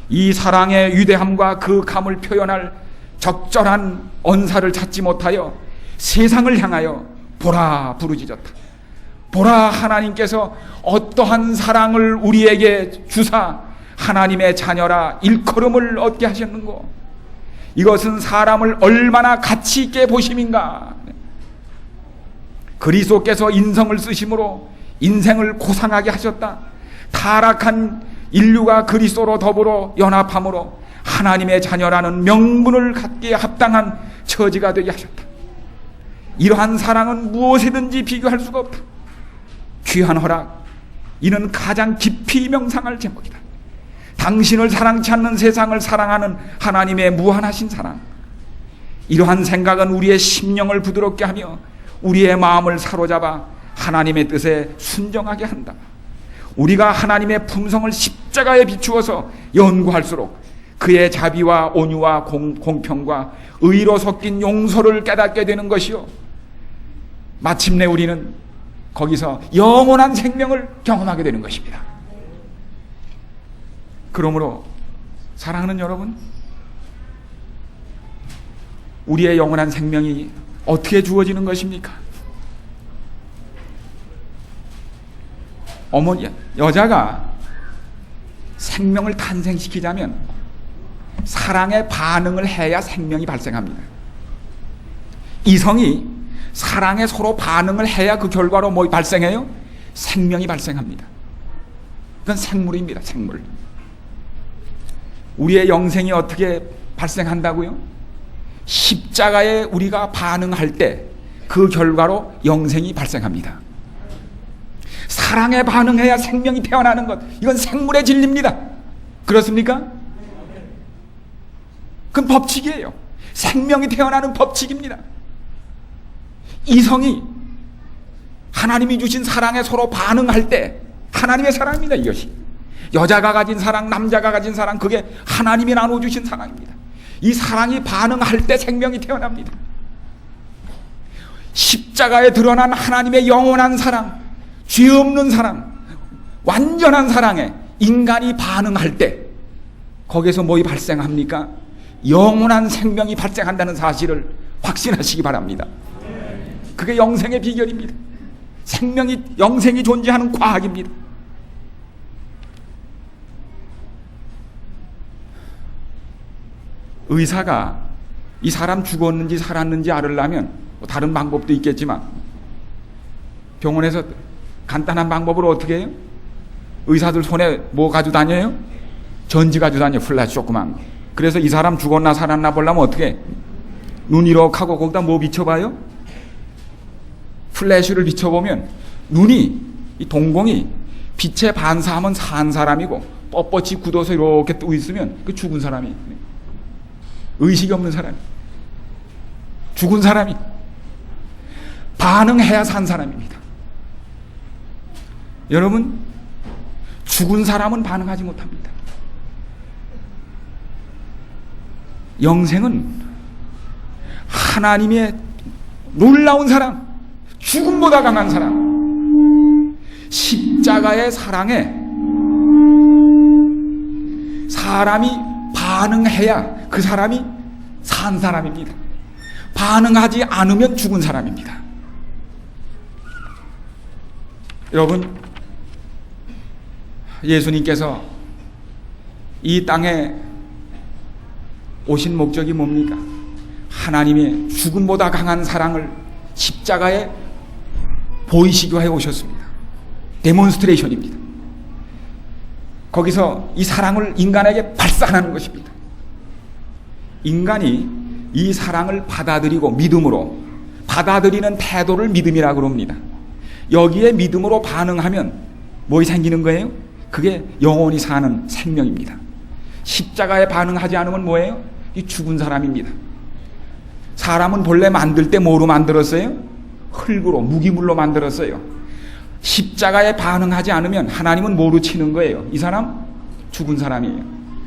이 사랑의 위대함과 그 감을 표현할 적절한 언사를 찾지 못하여 세상을 향하여 보라 부르짖었다. 보라, 하나님께서 어떠한 사랑을 우리에게 주사 하나님의 자녀라 일컬음을 얻게 하셨는고, 이것은 사람을 얼마나 가치 있게 보심인가. 그리스도께서 인성을 쓰심으로 인생을 고상하게 하셨다. 타락한 인류가 그리스도로 더불어 연합함으로 하나님의 자녀라는 명분을 갖기에 합당한 처지가 되게 하셨다. 이러한 사랑은 무엇이든지 비교할 수가 없다. 귀한 허락, 이는 가장 깊이 명상할 제목이다. 당신을 사랑치 않는 세상을 사랑하는 하나님의 무한하신 사랑, 이러한 생각은 우리의 심령을 부드럽게 하며 우리의 마음을 사로잡아 하나님의 뜻에 순종하게 한다. 우리가 하나님의 품성을 십자가에 비추어서 연구할수록 그의 자비와 온유와 공평과 의로 섞인 용서를 깨닫게 되는 것이요, 마침내 우리는 거기서 영원한 생명을 경험하게 되는 것입니다. 그러므로 사랑하는 여러분, 우리의 영원한 생명이 어떻게 주어지는 것입니까? 여자가 생명을 탄생시키자면 사랑에 반응을 해야 생명이 발생합니다. 이성이 사랑에 서로 반응을 해야 그 결과로 뭐 발생해요? 생명이 발생합니다. 그건 생물입니다. 생물. 우리의 영생이 어떻게 발생한다고요? 십자가에 우리가 반응할 때 그 결과로 영생이 발생합니다. 사랑에 반응해야 생명이 태어나는 것, 이건 생물의 진리입니다. 그렇습니까? 그건 법칙이에요. 생명이 태어나는 법칙입니다. 이성이 하나님이 주신 사랑에 서로 반응할 때 하나님의 사랑입니다. 이것이 여자가 가진 사랑, 남자가 가진 사랑, 그게 하나님이 나눠주신 사랑입니다. 이 사랑이 반응할 때 생명이 태어납니다. 십자가에 드러난 하나님의 영원한 사랑, 죄 없는 사랑, 완전한 사랑에 인간이 반응할 때 거기에서 뭐가 발생합니까? 영원한 생명이 발생한다는 사실을 확신하시기 바랍니다. 그게 영생의 비결입니다. 영생이 존재하는 과학입니다. 의사가 이 사람 죽었는지 살았는지 알으려면 다른 방법도 있겠지만 병원에서 간단한 방법으로 어떻게 해요? 의사들 손에 뭐 가지고 다녀요? 전지 가지고 다녀요. 플래시 조그만 거. 그래서 이 사람 죽었나 살았나 보려면 어떻게 해? 눈 이렇게 하고 거기다 뭐 비춰봐요? 플래시를 비춰보면 눈이, 이 동공이 빛에 반사하면 산 사람이고 뻣뻣이 굳어서 이렇게 뜨고 있으면 그 죽은 사람이, 의식이 없는 사람이, 죽은 사람이, 반응해야 산 사람입니다. 여러분, 죽은 사람은 반응하지 못합니다. 영생은 하나님의 놀라운 사랑, 죽음보다 강한 사랑, 십자가의 사랑에 사람이 반응해야 그 사람이 산 사람입니다. 반응하지 않으면 죽은 사람입니다. 여러분, 예수님께서 이 땅에 오신 목적이 뭡니까? 하나님의 죽음보다 강한 사랑을 십자가에 보이시기 위해 오셨습니다. 데몬스트레이션입니다. 거기서 이 사랑을 인간에게 발산하는 것입니다. 인간이 이 사랑을 받아들이고 믿음으로 받아들이는 태도를 믿음이라고 합니다. 여기에 믿음으로 반응하면 뭐가 생기는 거예요? 그게 영원히 사는 생명입니다. 십자가에 반응하지 않으면 뭐예요? 이 죽은 사람입니다. 사람은 본래 만들 때 뭐로 만들었어요? 흙으로, 무기물로 만들었어요. 십자가에 반응하지 않으면 하나님은 뭐로 치는 거예요? 이 사람 죽은 사람이에요.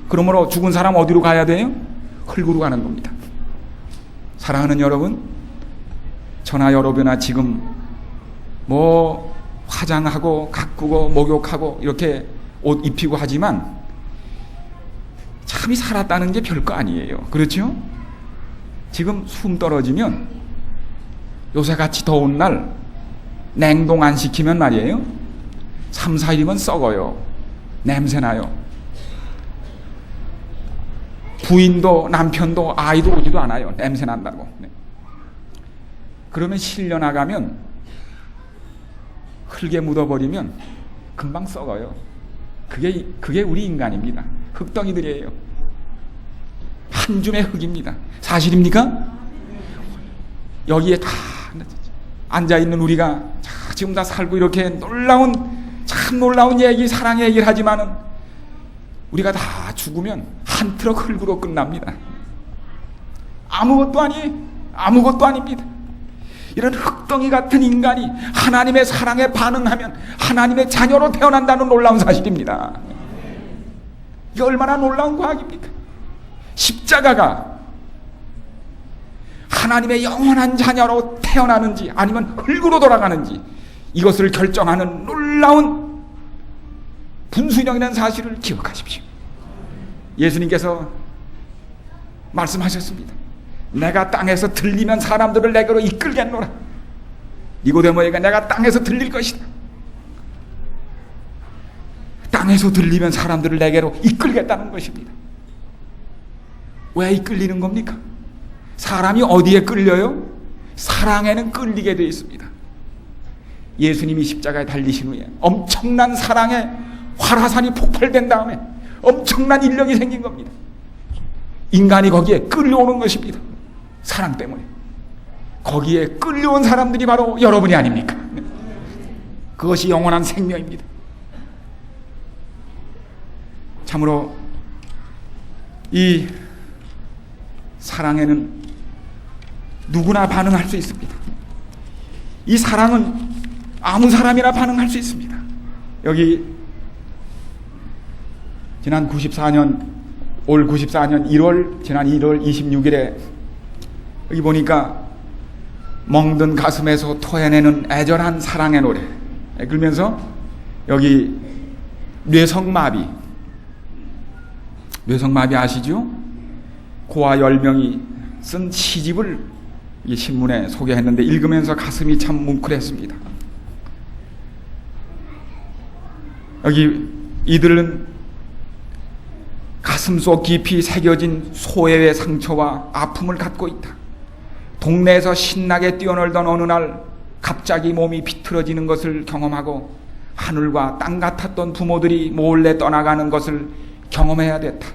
그러므로 죽은 사람 어디로 가야 돼요? 흙으로 가는 겁니다. 사랑하는 여러분, 저나 여러분이나 지금 뭐 화장하고 가꾸고 목욕하고 이렇게 옷 입히고 하지만 참이 살았다는 게 별거 아니에요. 그렇죠? 지금 숨 떨어지면 요새같이 더운 날 냉동 안 시키면 말이에요 3, 4일이면 썩어요. 냄새나요. 부인도 남편도 아이도 오지도 않아요. 냄새난다고. 그러면 실려나가면 흙에 묻어버리면 금방 썩어요. 그게 우리 인간입니다. 흙덩이들이에요. 한 줌의 흙입니다. 사실입니까? 여기에 다 앉아있는 우리가 지금 다 살고 이렇게 참 놀라운 얘기, 사랑 얘기를 하지만은 우리가 다 죽으면 한 트럭 흙으로 끝납니다. 아무것도 아닙니다. 이런 흙덩이 같은 인간이 하나님의 사랑에 반응하면 하나님의 자녀로 태어난다는 놀라운 사실입니다. 이게 얼마나 놀라운 과학입니까? 십자가가 하나님의 영원한 자녀로 태어나는지 아니면 흙으로 돌아가는지 이것을 결정하는 놀라운 분수령이라는 사실을 기억하십시오. 예수님께서 말씀하셨습니다. 내가 땅에서 들리면 사람들을 내게로 이끌겠노라. 니고데모에게 내가 땅에서 들릴 것이다. 땅에서 들리면 사람들을 내게로 이끌겠다는 것입니다. 왜 이끌리는 겁니까? 사람이 어디에 끌려요? 사랑에는 끌리게 되어 있습니다. 예수님이 십자가에 달리신 후에 엄청난 사랑의 활화산이 폭발된 다음에 엄청난 인력이 생긴 겁니다. 인간이 거기에 끌려오는 것입니다. 사랑 때문에. 거기에 끌려온 사람들이 바로 여러분이 아닙니까? 그것이 영원한 생명입니다. 참으로 이 사랑에는 누구나 반응할 수 있습니다. 이 사랑은 아무 사람이나 반응할 수 있습니다. 여기 지난 94년 올 94년 1월 지난 1월 26일에 여기 보니까 멍든 가슴에서 토해내는 애절한 사랑의 노래 그러면서 여기 뇌성마비 아시죠? 고아 10명이 쓴 시집을 이 신문에 소개했는데 읽으면서 가슴이 참 뭉클했습니다. 여기 이들은 가슴속 깊이 새겨진 소외의 상처와 아픔을 갖고 있다. 동네에서 신나게 뛰어놀던 어느 날 갑자기 몸이 비틀어지는 것을 경험하고 하늘과 땅 같았던 부모들이 몰래 떠나가는 것을 경험해야 됐다.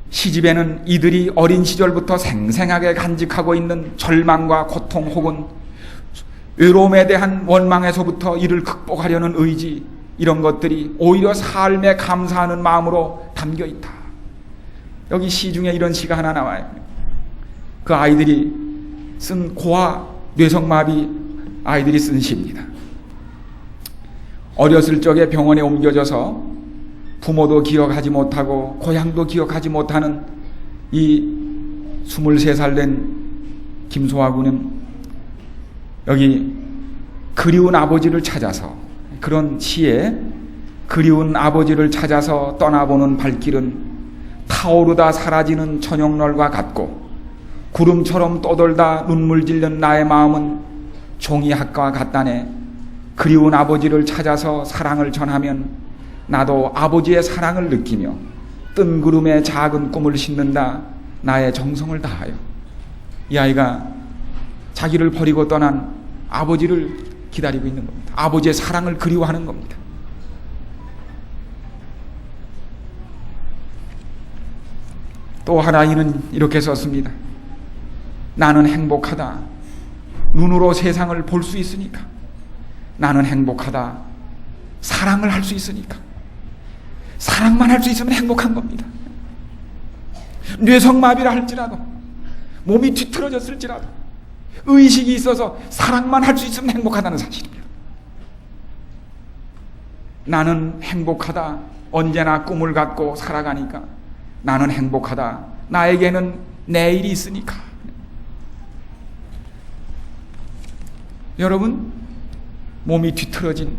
시집에는 이들이 어린 시절부터 생생하게 간직하고 있는 절망과 고통 혹은 외로움에 대한 원망에서부터 이를 극복하려는 의지 이런 것들이 오히려 삶에 감사하는 마음으로 담겨 있다. 여기 시 중에 이런 시가 하나 나와요. 그 아이들이 쓴 고아 뇌성마비 아이들이 쓴 시입니다. 어렸을 적에 병원에 옮겨져서 부모도 기억하지 못하고 고향도 기억하지 못하는 이 23살 된 김소아 군은 여기 그리운 아버지를 찾아서 그런 시에 그리운 아버지를 찾아서 떠나보는 발길은 타오르다 사라지는 저녁널과 같고 구름처럼 떠돌다 눈물 질른 나의 마음은 종이학과 같다네. 그리운 아버지를 찾아서 사랑을 전하면 나도 아버지의 사랑을 느끼며 뜬구름에 작은 꿈을 심는다. 나의 정성을 다하여. 이 아이가 자기를 버리고 떠난 아버지를 기다리고 있는 겁니다. 아버지의 사랑을 그리워하는 겁니다. 또 하나 이는 이렇게 썼습니다. 나는 행복하다. 눈으로 세상을 볼 수 있으니까. 나는 행복하다. 사랑을 할 수 있으니까. 사랑만 할 수 있으면 행복한 겁니다. 뇌성마비라 할지라도, 몸이 뒤틀어졌을지라도 의식이 있어서 사랑만 할 수 있으면 행복하다는 사실입니다. 나는 행복하다. 언제나 꿈을 갖고 살아가니까. 나는 행복하다. 나에게는 내일이 있으니까. 여러분, 몸이 뒤틀어진,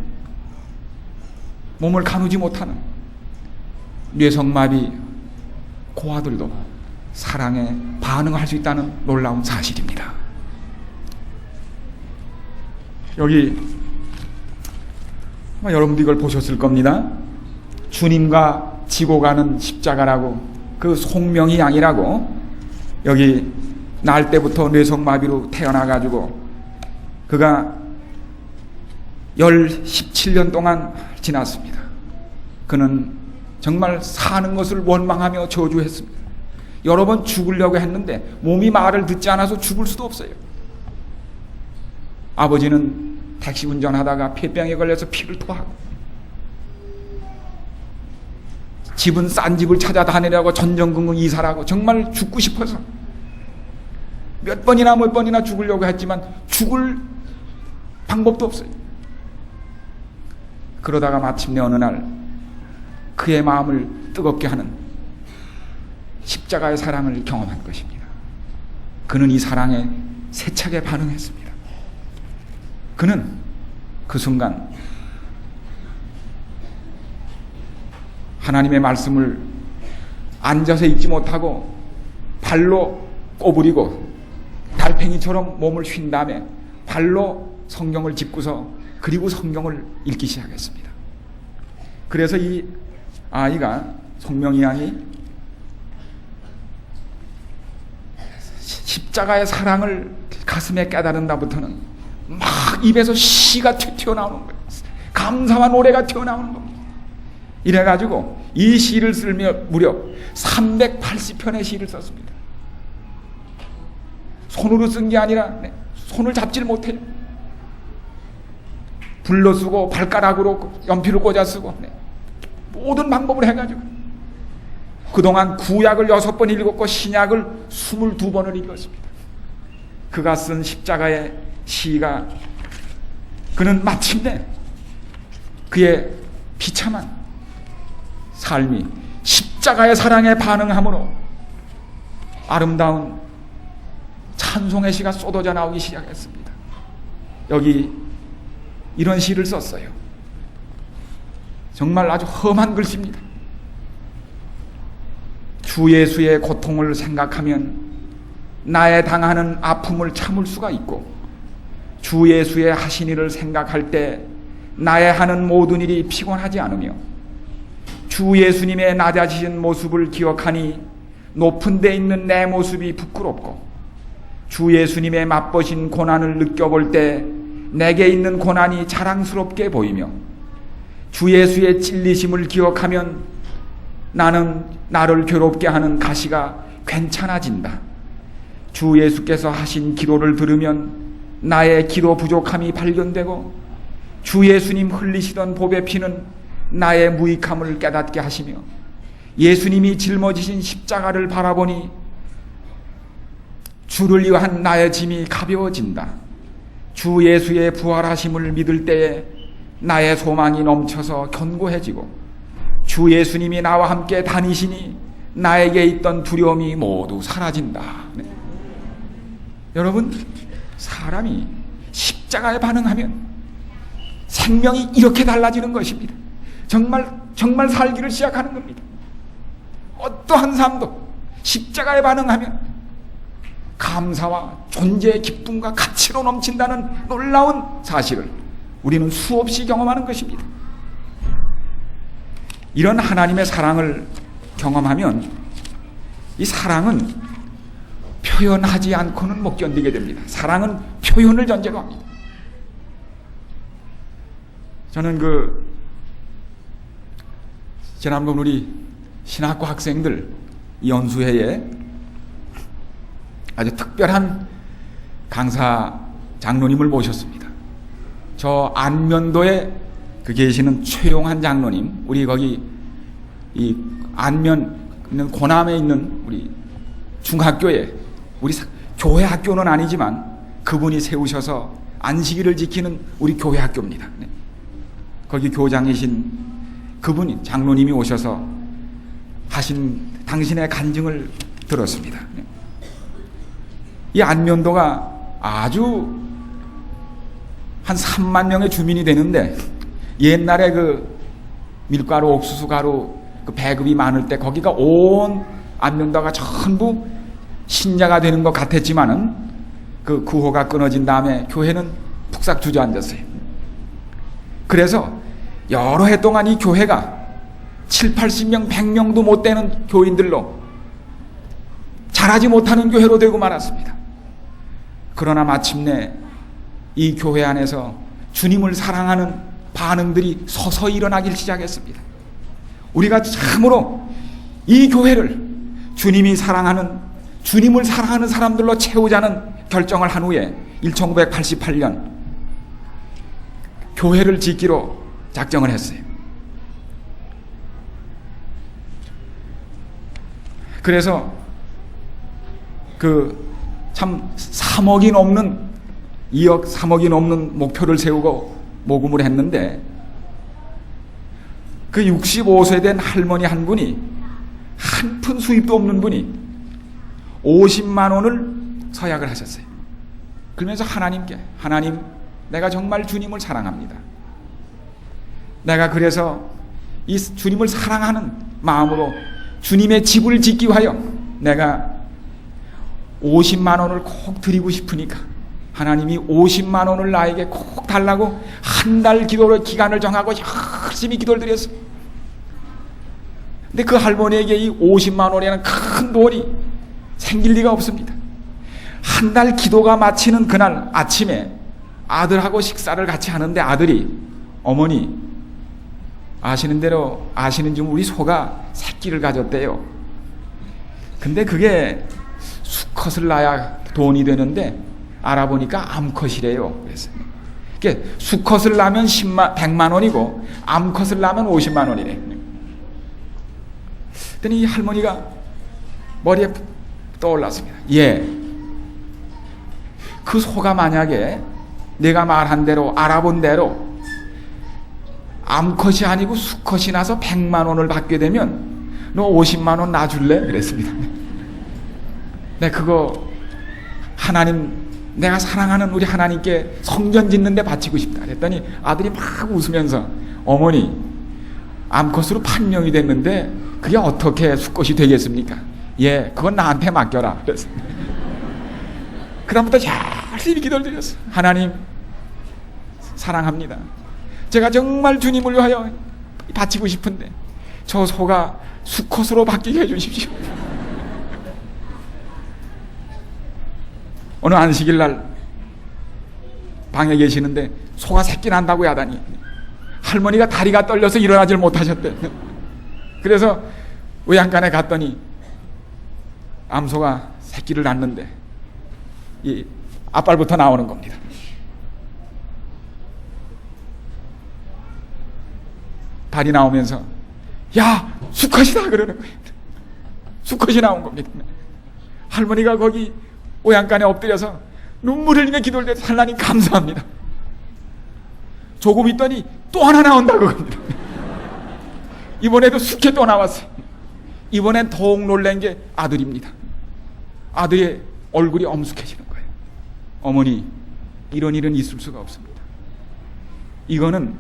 몸을 가누지 못하는 뇌성마비 고아들도 사랑에 반응할 수 있다는 놀라운 사실입니다. 여기 여러분도 이걸 보셨을 겁니다. 주님과 지고 가는 십자가라고, 그 송명희 양이라고, 여기 날 때부터 뇌성마비로 태어나가지고 그가 17년 동안 지났습니다. 그는 정말 사는 것을 원망하며 저주했습니다. 여러 번 죽으려고 했는데 몸이 말을 듣지 않아서 죽을 수도 없어요. 아버지는 택시 운전하다가 폐병에 걸려서 피를 토하고, 집은 싼 집을 찾아다니려고 전전긍긍 이사라고, 정말 죽고 싶어서 몇 번이나 죽으려고 했지만 죽을 방법도 없어요. 그러다가 마침내 어느 날 그의 마음을 뜨겁게 하는 십자가의 사랑을 경험한 것입니다. 그는 이 사랑에 세차게 반응했습니다. 그는 그 순간 하나님의 말씀을 앉아서 읽지 못하고 발로 꼬부리고 달팽이처럼 몸을 휜 다음에 발로 성경을 짚고서 그리고 성경을 읽기 시작했습니다. 그래서 이 아이가, 송명희 양이 십자가의 사랑을 가슴에 깨달은다부터는 막 입에서 시가 튀어나오는 거예요. 감사와 노래가 튀어나오는 겁니다. 이래가지고 이 시를 쓰며 무려 380편의 시를 썼습니다. 손으로 쓴 게 아니라 손을 잡질 못해요. 불로 쓰고 발가락으로 연필을 꽂아 쓰고 모든 방법을 해가지고 그동안 구약을 6번 읽었고 신약을 22번을 읽었습니다. 그가 쓴 십자가의 시가, 그는 마침내 그의 비참한 삶이 십자가의 사랑에 반응함으로 아름다운 찬송의 시가 쏟아져 나오기 시작했습니다. 여기 이런 시를 썼어요. 정말 아주 험한 글씨입니다. 주 예수의 고통을 생각하면 나의 당하는 아픔을 참을 수가 있고, 주 예수의 하신 일을 생각할 때 나의 하는 모든 일이 피곤하지 않으며, 주 예수님의 낮아지신 모습을 기억하니 높은 데 있는 내 모습이 부끄럽고, 주 예수님의 맛보신 고난을 느껴볼 때 내게 있는 고난이 자랑스럽게 보이며, 주 예수의 찔리심을 기억하면 나는 나를 괴롭게 하는 가시가 괜찮아진다. 주 예수께서 하신 기도를 들으면 나의 기도 부족함이 발견되고, 주 예수님 흘리시던 보배 피는 나의 무익함을 깨닫게 하시며, 예수님이 짊어지신 십자가를 바라보니 주를 위한 나의 짐이 가벼워진다. 주 예수의 부활하심을 믿을 때에 나의 소망이 넘쳐서 견고해지고, 주 예수님이 나와 함께 다니시니 나에게 있던 두려움이 모두 사라진다. 네. 여러분, 사람이 십자가에 반응하면 생명이 이렇게 달라지는 것입니다. 정말 살기를 시작하는 겁니다. 어떠한 삶도 십자가에 반응하면 감사와 존재의 기쁨과 가치로 넘친다는 놀라운 사실을 우리는 수없이 경험하는 것입니다. 이런 하나님의 사랑을 경험하면 이 사랑은 표현하지 않고는 못 견디게 됩니다. 사랑은 표현을 전제로 합니다. 저는 지난번 우리 신학과 학생들 연수회에 아주 특별한 강사 장로님을 모셨습니다. 저 안면도에 그 계시는 최용한 장로님, 우리 거기 이 안면 있는 고남에 있는 우리 중학교에, 우리 교회 학교는 아니지만 그분이 세우셔서 안식일을 지키는 우리 교회 학교입니다. 거기 교장이신 그분이, 장로님이 오셔서 하신 당신의 간증을 들었습니다. 이 안면도가 아주 한 3만 명의 주민이 되는데, 옛날에 그 밀가루, 옥수수 가루 그 배급이 많을 때 거기가 온 안면도가 전부 신자가 되는 것 같았지만은 그 구호가 끊어진 다음에 교회는 푹싹 주저앉았어요. 그래서 여러 해 동안 이 교회가 7, 80명, 100명도 못 되는 교인들로 잘하지 못하는 교회로 되고 말았습니다. 그러나 마침내 이 교회 안에서 주님을 사랑하는 반응들이 서서히 일어나기 시작했습니다. 우리가 참으로 이 교회를 주님을 사랑하는 사람들로 채우자는 결정을 한 후에 1988년 교회를 짓기로 작정을 했어요. 그래서 그 참 3억이 넘는 2억 3억이 넘는 목표를 세우고 모금을 했는데, 그 65세 된 할머니 한 분이, 한 푼 수입도 없는 분이 50만 원을 서약을 하셨어요. 그러면서 하나님께, 하나님, 내가 정말 주님을 사랑합니다. 내가 그래서 이 주님을 사랑하는 마음으로 주님의 집을 짓기 위하여 내가 50만 원을 꼭 드리고 싶으니까 하나님이 50만 원을 나에게 꼭 달라고 한 달 기도를 기간을 정하고 열심히 기도를 드렸어요. 근데 그 할머니에게 이 50만 원이라는 큰 돈이 생길 리가 없습니다. 한 달 기도가 마치는 그날 아침에 아들하고 식사를 같이 하는데 아들이, 어머니, 아시는 대로 아시는지 우리 소가 새끼를 가졌대요. 근데 그게 수컷을 낳아야 돈이 되는데 알아보니까 암컷이래요. 그래서 수컷을 낳으면 100만 원이고 암컷을 낳으면 50만 원이래. 그랬더니 이 할머니가 머리에 떠올랐습니다. 예, 그 소가 만약에 내가 말한 대로, 알아본 대로 암컷이 아니고 수컷이 나서 100만 원을 받게 되면 너 50만 원 놔줄래? 그랬습니다. 네, 그거 하나님, 내가 사랑하는 우리 하나님께 성전 짓는데 바치고 싶다. 그랬더니 아들이 막 웃으면서, 어머니, 암컷으로 판명이 됐는데 그게 어떻게 수컷이 되겠습니까? 예, 그건 나한테 맡겨라. 그래서 그다음부터 열심히 기도를 드렸어요. 하나님, 사랑합니다. 제가 정말 주님을 위하여 바치고 싶은데 저 소가 수컷으로 바뀌게 해주십시오. 어느 안식일 날 방에 계시는데 소가 새끼 난다고 하다니 할머니가 다리가 떨려서 일어나질 못하셨대. 그래서 외양간에 갔더니 암소가 새끼를 낳는데 이 앞발부터 나오는 겁니다. 발이 나오면서 야, 수컷이다 그러는 거예요. 수컷이 나온 겁니다. 할머니가 거기 오양간에 엎드려서 눈물 흘리며 기도를 해서 하나님 감사합니다. 조금 있더니 또 하나 나온다고 합니다. 이번에도 수컷 또 나왔어요. 이번엔 더욱 놀란 게 아들입니다. 아들의 얼굴이 엄숙해지는 거예요. 어머니, 이런 일은 있을 수가 없습니다. 이거는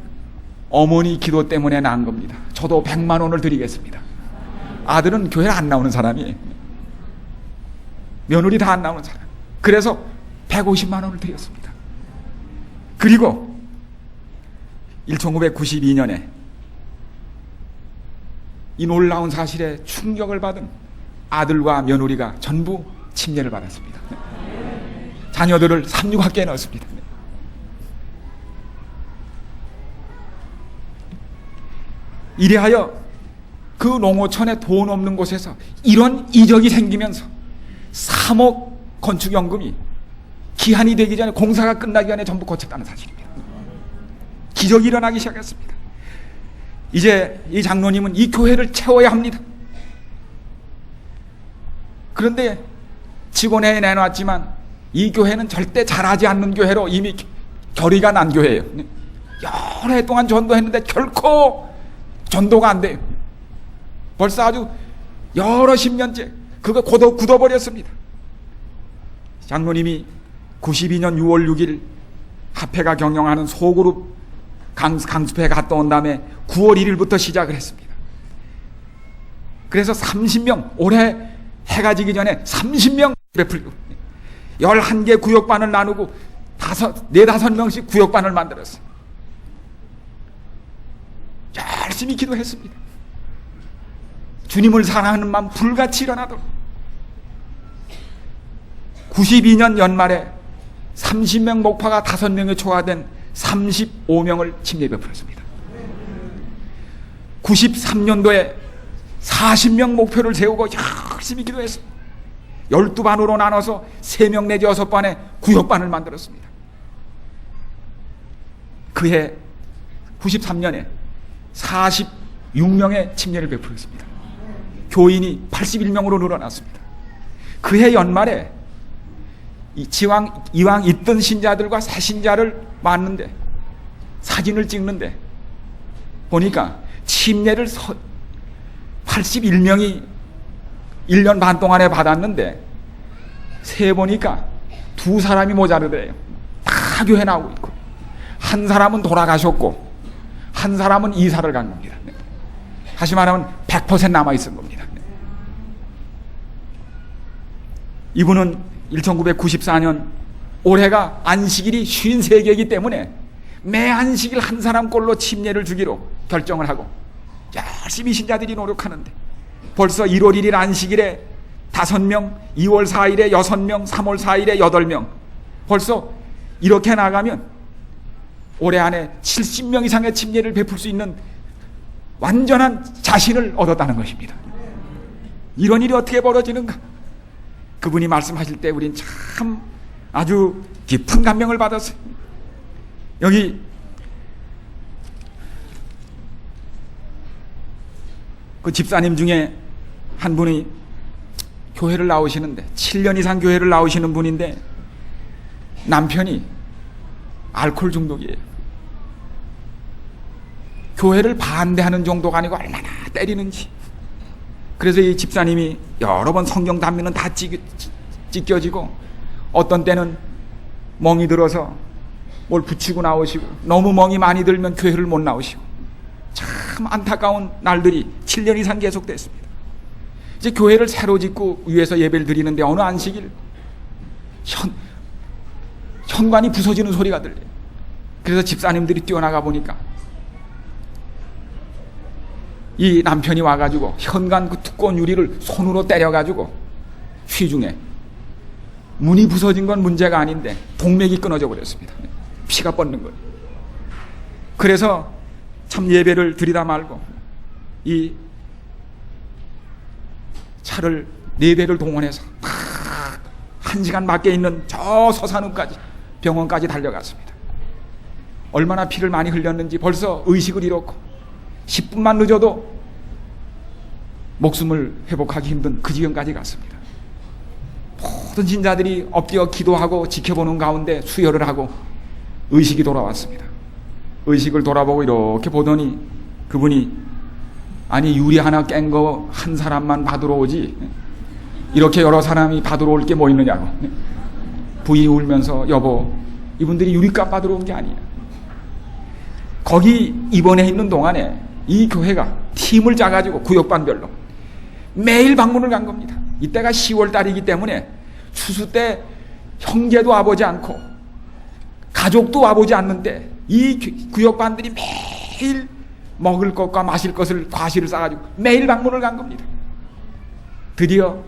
어머니 기도 때문에 난 겁니다. 저도 100만 원을 드리겠습니다. 아들은 교회를 안 나오는 사람이에요. 며느리 다 안 나오는 사람. 그래서 150만 원을 드렸습니다. 그리고 1992년에 이 놀라운 사실에 충격을 받은 아들과 며느리가 전부 침례를 받았습니다. 자녀들을 삼육학교에 넣었습니다. 이래하여 그 농어촌에 돈 없는 곳에서 이런 이적이 생기면서 3억 건축연금이 기한이 되기 전에, 공사가 끝나기 전에 전부 고쳤다는 사실입니다. 기적이 일어나기 시작했습니다. 이제 이 장로님은 이 교회를 채워야 합니다. 그런데 직원회에 내놨지만 이 교회는 절대 잘하지 않는 교회로 이미 결의가 난 교회예요. 여러 해 동안 전도했는데 결코 전도가 안 돼요. 벌써 아주 여러 10년째 그거 굳어버렸습니다. 장로님이 92년 6월 6일 합회가 경영하는 소그룹 강습회에 갔다 온 다음에 9월 1일부터 시작을 했습니다. 그래서 30명, 올해 해가 지기 전에 30명 베풀고 11개 구역반을 나누고 4-5명씩 구역반을 만들었어요. 열심히 기도했습니다. 주님을 사랑하는 마음 불같이 일어나도록. 92년 연말에 30명 목파가 5명에 초과된 35명을 침례 베풀었습니다. 93년도에 40명 목표를 세우고 열심히 기도했습니다. 12반으로 나눠서 3명 내지 6반의 구역반을 만들었습니다. 그해 93년에 46명의 침례를 베풀었습니다. 교인이 81명으로 늘어났습니다. 그해 연말에 이왕 있던 신자들과 새 신자를 봤는데, 사진을 찍는데 보니까 침례를 81명이 1년 반 동안에 받았는데 세보니까 2사람이 모자르대요. 다 교회 나오고 있고, 한 사람은 돌아가셨고 한 사람은 이사를 간 겁니다. 다시 말하면 100% 남아있은 겁니다. 이분은 1994년 올해가 안식일이 53개이기 때문에 매 안식일 한 사람꼴로 침례를 주기로 결정을 하고 열심히 신자들이 노력하는데, 벌써 1월 1일 안식일에 5명, 2월 4일에 6명, 3월 4일에 8명, 벌써 이렇게 나가면 올해 안에 70명 이상의 침례를 베풀 수 있는 완전한 자신을 얻었다는 것입니다. 이런 일이 어떻게 벌어지는가? 그분이 말씀하실 때 우린 참 아주 깊은 감명을 받았어요. 여기 그 집사님 중에 한 분이 교회를 나오시는데, 7년 이상 교회를 나오시는 분인데 남편이 알코올 중독이에요. 교회를 반대하는 정도가 아니고 얼마나 때리는지. 그래서 이 집사님이 여러 번 성경 단면은 다 찢겨지고, 어떤 때는 멍이 들어서 뭘 붙이고 나오시고, 너무 멍이 많이 들면 교회를 못 나오시고, 참 안타까운 날들이 7년 이상 계속됐습니다. 이제 교회를 새로 짓고 위에서 예배를 드리는데 어느 안식일 현관이 부서지는 소리가 들려요. 그래서 집사님들이 뛰어나가 보니까 이 남편이 와가지고 현관 그 두꺼운 유리를 손으로 때려가지고 휘중에, 문이 부서진 건 문제가 아닌데 동맥이 끊어져 버렸습니다. 피가 뻗는 거예요. 그래서 참 예배를 드리다 말고 이 차를 4대를 동원해서 1시간 밖에 있는 저 서산읍까지, 병원까지 달려갔습니다. 얼마나 피를 많이 흘렸는지 벌써 의식을 잃었고 10분만 늦어도 목숨을 회복하기 힘든 그 지경까지 갔습니다. 모든 신자들이 엎드려 기도하고 지켜보는 가운데 수혈을 하고 의식이 돌아왔습니다. 의식을 돌아보고 이렇게 보더니 그분이, 아니 유리 하나 깬 거 한 사람만 받으러 오지 이렇게 여러 사람이 받으러 올 게 뭐 있느냐고. 부인이 울면서, 여보, 이분들이 유리값 받으러 온 게 아니야. 거기 입원해 있는 동안에 이 교회가 팀을 짜가지고 구역반별로 매일 방문을 간 겁니다. 이때가 10월 달이기 때문에 추수 때 형제도 와보지 않고 가족도 와보지 않는데 이 구역반들이 매일 먹을 것과 마실 것을, 과실을 싸가지고 매일 방문을 간 겁니다. 드디어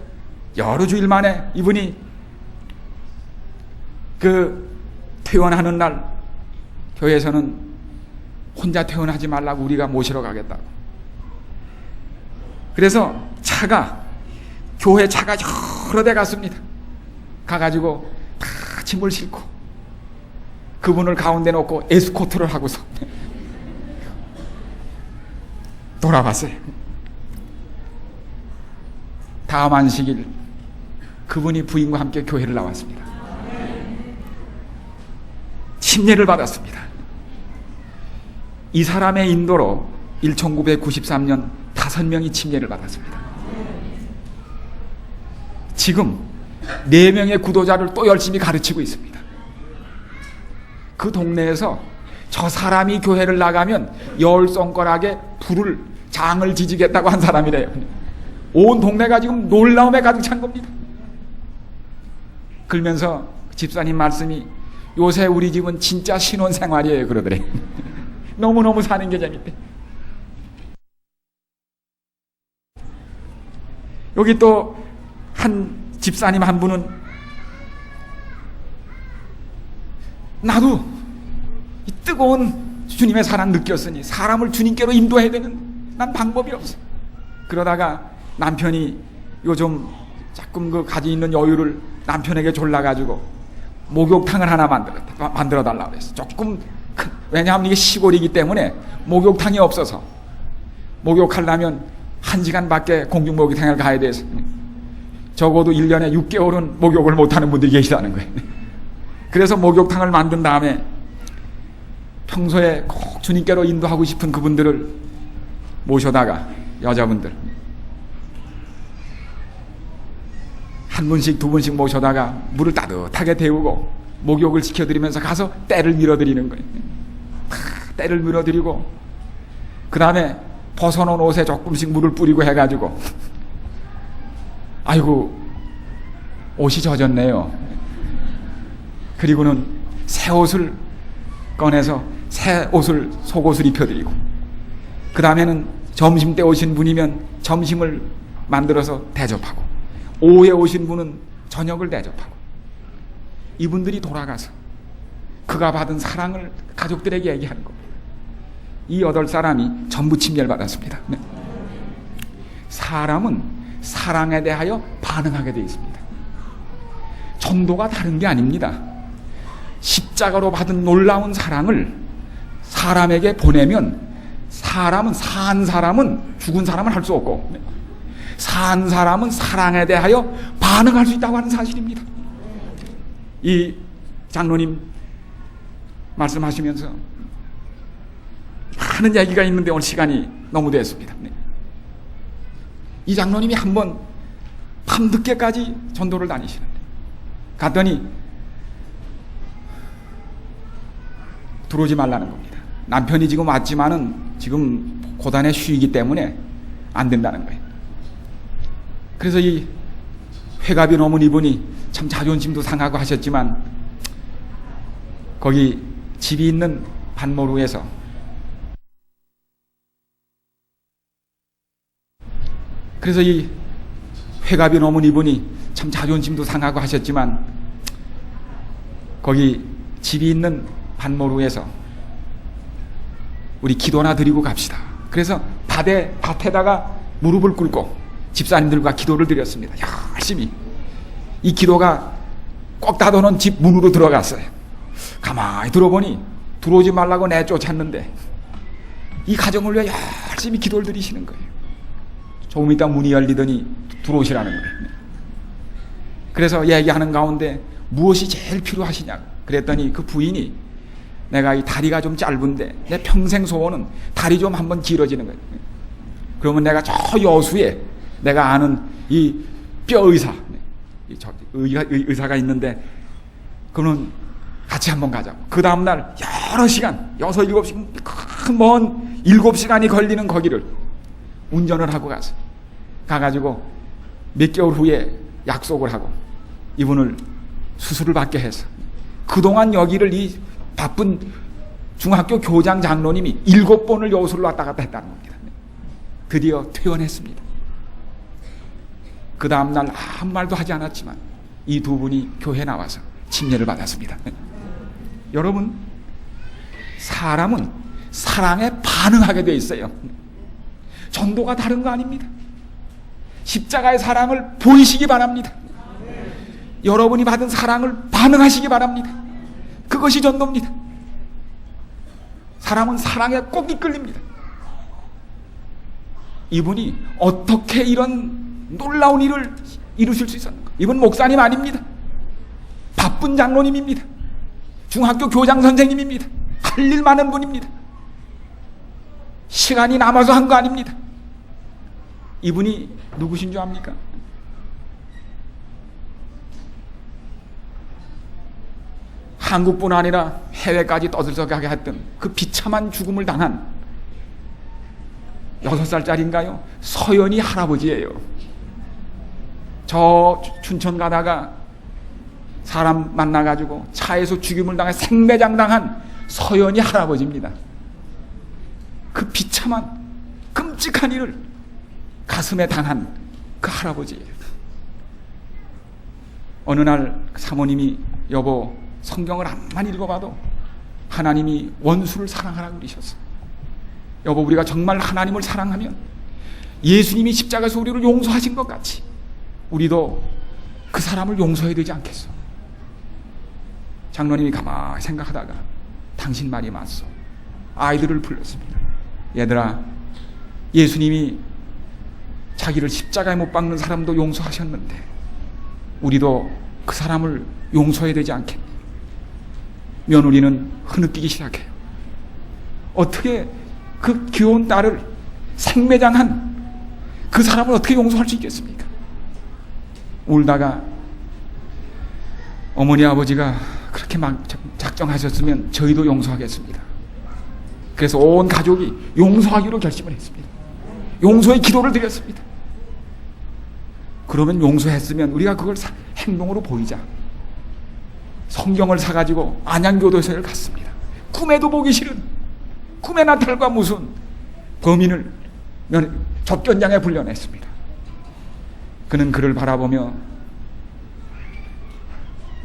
여러 주일 만에 이분이 그 퇴원하는 날 교회에서는 혼자 퇴원하지 말라고 우리가 모시러 가겠다고. 그래서 차가, 교회 차가 여러 대 갔습니다. 가가지고 다 짐을 싣고 그분을 가운데 놓고 에스코트를 하고서 돌아갔어요. 다음 안식일 그분이 부인과 함께 교회를 나왔습니다. 침례를 받았습니다. 이 사람의 인도로 1993년 5명이 침례를 받았습니다. 지금 4명의 구도자를 또 열심히 가르치고 있습니다. 그 동네에서 저 사람이 교회를 나가면 10손가락에 불을 장을 지지겠다고 한 사람이래요. 온 동네가 지금 놀라움에 가득 찬 겁니다. 그러면서 집사님 말씀이 요새 우리 집은 진짜 신혼생활이에요 그러더래. 너무너무 사는 게 재밌대. 여기 또 한 집사님 한 분은 나도 이 뜨거운 주님의 사랑 느꼈으니 사람을 주님께로 인도해야 되는 난 방법이 없어. 그러다가 남편이 요즘 조금 그 가지고 있는 여유를 남편에게 졸라가지고 목욕탕을 하나 만들어 달라고 그랬어. 조금 왜냐하면 이게 시골이기 때문에 목욕탕이 없어서 목욕하려면 1시간밖에 공중 목욕탕을 가야 돼서 적어도 1년에 6개월은 목욕을 못하는 분들이 계시다는 거예요. 그래서 목욕탕을 만든 다음에 평소에 꼭 주님께로 인도하고 싶은 그분들을 모셔다가 여자분들 한 분씩 두 분씩 모셔다가 물을 따뜻하게 데우고 목욕을 시켜드리면서 가서 때를 밀어드리는 거예요. 때를 밀어드리고 그 다음에 벗어놓은 옷에 조금씩 물을 뿌리고 해가지고 아이고 옷이 젖었네요. 그리고는 새 옷을 꺼내서 새 옷을 속옷을 입혀드리고 그 다음에는 점심때 오신 분이면 점심을 만들어서 대접하고 오후에 오신 분은 저녁을 대접하고 이분들이 돌아가서 그가 받은 사랑을 가족들에게 얘기하는 겁니다. 이 8사람이 전부 침례를 받았습니다. 네. 사람은 사랑에 대하여 반응하게 되어 있습니다. 정도가 다른 게 아닙니다. 십자가로 받은 놀라운 사랑을 사람에게 보내면 사람은 산 사람은 죽은 사람은 할 수 없고 산 사람은 사랑에 대하여 반응할 수 있다고 하는 사실입니다. 이 장로님 말씀하시면서 많은 얘기가 있는데 오늘 시간이 너무 됐습니다. 이 장로님이 한번 밤늦게까지 전도를 다니시는데 갔더니 들어오지 말라는 겁니다. 남편이 지금 왔지만은 지금 고단에 쉬기 때문에 안 된다는 거예요. 그래서 이 회갑이 넘은 이분이 참 자존심도 상하고 하셨지만 거기 집이 있는 반모루에서 그래서 이 회갑이 넘은 이분이 참 자존심도 상하고 하셨지만 거기 집이 있는 반모루에서 우리 기도나 드리고 갑시다. 그래서 밭에다가 무릎을 꿇고 집사님들과 기도를 드렸습니다. 열심히. 이 기도가 꼭 닫아놓은 집 문으로 들어갔어요. 가만히 들어보니 들어오지 말라고 내쫓았는데 이 가정을 위해 열심히 기도를 드리시는 거예요. 조금 있다 문이 열리더니 들어오시라는 거예요. 그래서 얘기하는 가운데 무엇이 제일 필요하시냐고 그랬더니 그 부인이 내가 이 다리가 좀 짧은데 내 평생 소원은 다리 좀 한번 길어지는 거예요. 그러면 내가 저 여수에 내가 아는 이 뼈의사 의사가 있는데 그러면 같이 한번 가자고. 그 다음날 여러 시간 6, 7시간 먼 7시간이 걸리는 거기를 운전을 하고 가가지고 몇 개월 후에 약속을 하고 이분을 수술을 받게 해서 그동안 여기를 이 바쁜 중학교 교장 장로님이 7번을 여수를 왔다 갔다 했다는 겁니다. 드디어 퇴원했습니다. 그 다음날 아무 말도 하지 않았지만 이 두 분이 교회에 나와서 침례를 받았습니다. 여러분, 사람은 사랑에 반응하게 돼 있어요. 전도가 다른 거 아닙니다. 십자가의 사랑을 보이시기 바랍니다. 여러분이 받은 사랑을 반응하시기 바랍니다. 그것이 전도입니다. 사람은 사랑에 꼭 이끌립니다. 이분이 어떻게 이런 놀라운 일을 이루실 수 있었는가? 이분 목사님 아닙니다. 바쁜 장로님입니다. 중학교 교장 선생님입니다. 할 일 많은 분입니다. 시간이 남아서 한 거 아닙니다. 이분이 누구신 줄 압니까? 한국뿐 아니라 해외까지 떠들썩하게 했던 그 비참한 죽음을 당한 6살짜리인가요? 서연이 할아버지예요. 저 춘천 가다가 사람 만나가지고 차에서 죽임을 당해 생매장당한 서연이 할아버지입니다. 그 비참한 끔찍한 일을 가슴에 당한 그 할아버지예요. 어느 날 사모님이 여보 성경을 암만 읽어봐도 하나님이 원수를 사랑하라고 그러셨어. 여보 우리가 정말 하나님을 사랑하면 예수님이 십자가에서 우리를 용서하신 것 같이 우리도 그 사람을 용서해야 되지 않겠어. 장로님이 가만히 생각하다가 당신 말이 맞소. 아이들을 불렀습니다. 얘들아 예수님이 자기를 십자가에 못 박는 사람도 용서하셨는데 우리도 그 사람을 용서해야 되지 않겠니? 며느리는 흐느끼기 시작해요. 어떻게 그 귀여운 딸을 생매장한 그 사람을 어떻게 용서할 수 있겠습니까? 울다가 어머니 아버지가 그렇게 막 작정하셨으면 저희도 용서하겠습니다. 그래서 온 가족이 용서하기로 결심을 했습니다. 용서의 기도를 드렸습니다. 그러면 용서했으면 우리가 그걸 행동으로 보이자. 성경을 사가지고 안양교도소를 갔습니다. 꿈에도 보기 싫은 꿈의 나탈과 무슨 범인을 접견장에 불려냈습니다. 그는 그를 바라보며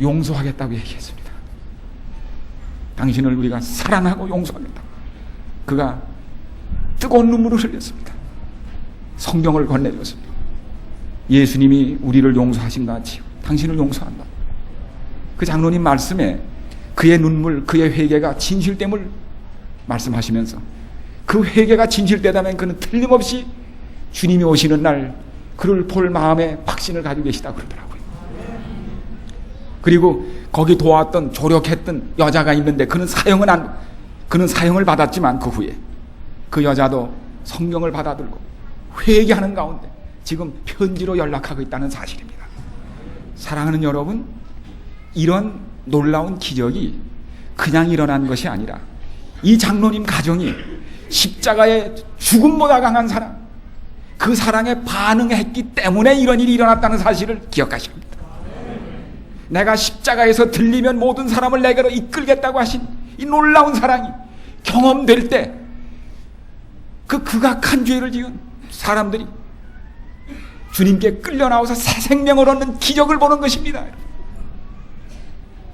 용서하겠다고 얘기했습니다. 당신을 우리가 사랑하고 용서하겠다. 그가 뜨거운 눈물을 흘렸습니다. 성경을 건네줬습니다. 예수님이 우리를 용서하신 것 같이 당신을 용서한다. 그 장로님 말씀에 그의 눈물, 그의 회개가 진실됨을 말씀하시면서 그 회개가 진실되다면 그는 틀림없이 주님이 오시는 날 그를 볼 마음에 확신을 가지고 계시다고 그러더라고요. 그리고 거기 도왔던 조력했던 여자가 있는데 그는 사형을 받았지만 그 후에 그 여자도 성경을 받아들고 회개하는 가운데 지금 편지로 연락하고 있다는 사실입니다. 사랑하는 여러분, 이런 놀라운 기적이 그냥 일어난 것이 아니라 이 장로님 가정이 십자가의 죽음보다 강한 사랑, 그 사랑에 반응했기 때문에 이런 일이 일어났다는 사실을 기억하셔야 합니다. 내가 십자가에서 들리면 모든 사람을 내게로 이끌겠다고 하신 이 놀라운 사랑이 경험될 때 그 극악한 죄를 지은 사람들이 주님께 끌려 나와서 새 생명을 얻는 기적을 보는 것입니다.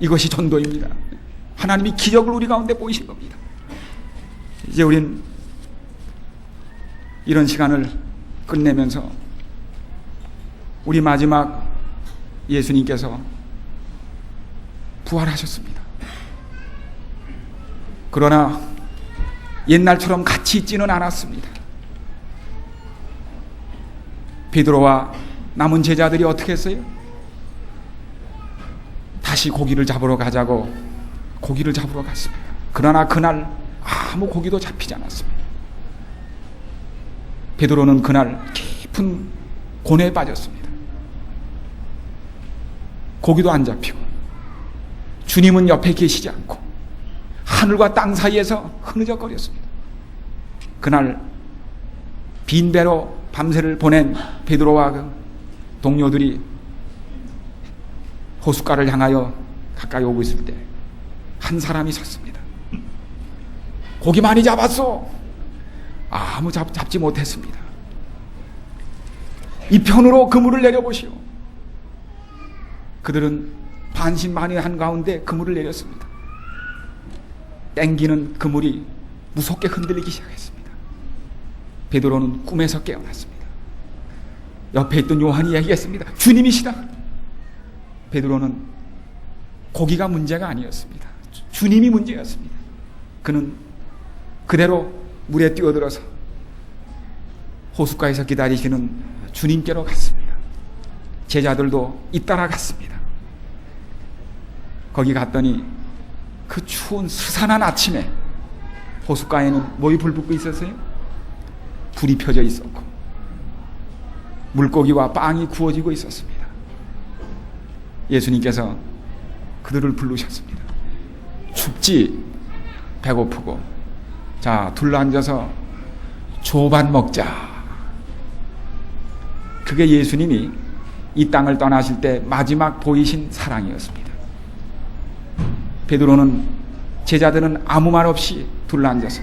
이것이 전도입니다. 하나님이 기적을 우리 가운데 보이신 겁니다. 이제 우린 이런 시간을 끝내면서 우리 마지막 예수님께서 부활하셨습니다. 그러나 옛날처럼 같이 있지는 않았습니다. 베드로와 남은 제자들이 어떻게 했어요? 다시 고기를 잡으러 가자고 고기를 잡으러 갔습니다. 그러나 그날 아무 고기도 잡히지 않았습니다. 베드로는 그날 깊은 고뇌에 빠졌습니다. 고기도 안 잡히고 주님은 옆에 계시지 않고 하늘과 땅 사이에서 흐느적거렸습니다. 그날 빈 배로 밤새를 보낸 베드로와 그 동료들이 호숫가를 향하여 가까이 오고 있을 때 한 사람이 섰습니다. 고기 많이 잡았어. 아무 잡지 못했습니다. 이 편으로 그물을 내려보시오. 그들은 반신반의한 가운데 그물을 내렸습니다. 땡기는 그물이 무섭게 흔들리기 시작했습니다. 베드로는 꿈에서 깨어났습니다. 옆에 있던 요한이 얘기했습니다. 주님이시다. 베드로는 고기가 문제가 아니었습니다. 주님이 문제였습니다. 그는 그대로 물에 뛰어들어서 호숫가에서 기다리시는 주님께로 갔습니다. 제자들도 잇따라 갔습니다. 거기 갔더니 그 추운 스산한 아침에 호숫가에는 뭐이 불붙고 있었어요? 불이 펴져 있었고 물고기와 빵이 구워지고 있었습니다. 예수님께서 그들을 부르셨습니다. 춥지? 배고프고 자 둘러앉아서 조반 먹자. 그게 예수님이 이 땅을 떠나실 때 마지막 보이신 사랑이었습니다. 베드로는 제자들은 아무 말 없이 둘러앉아서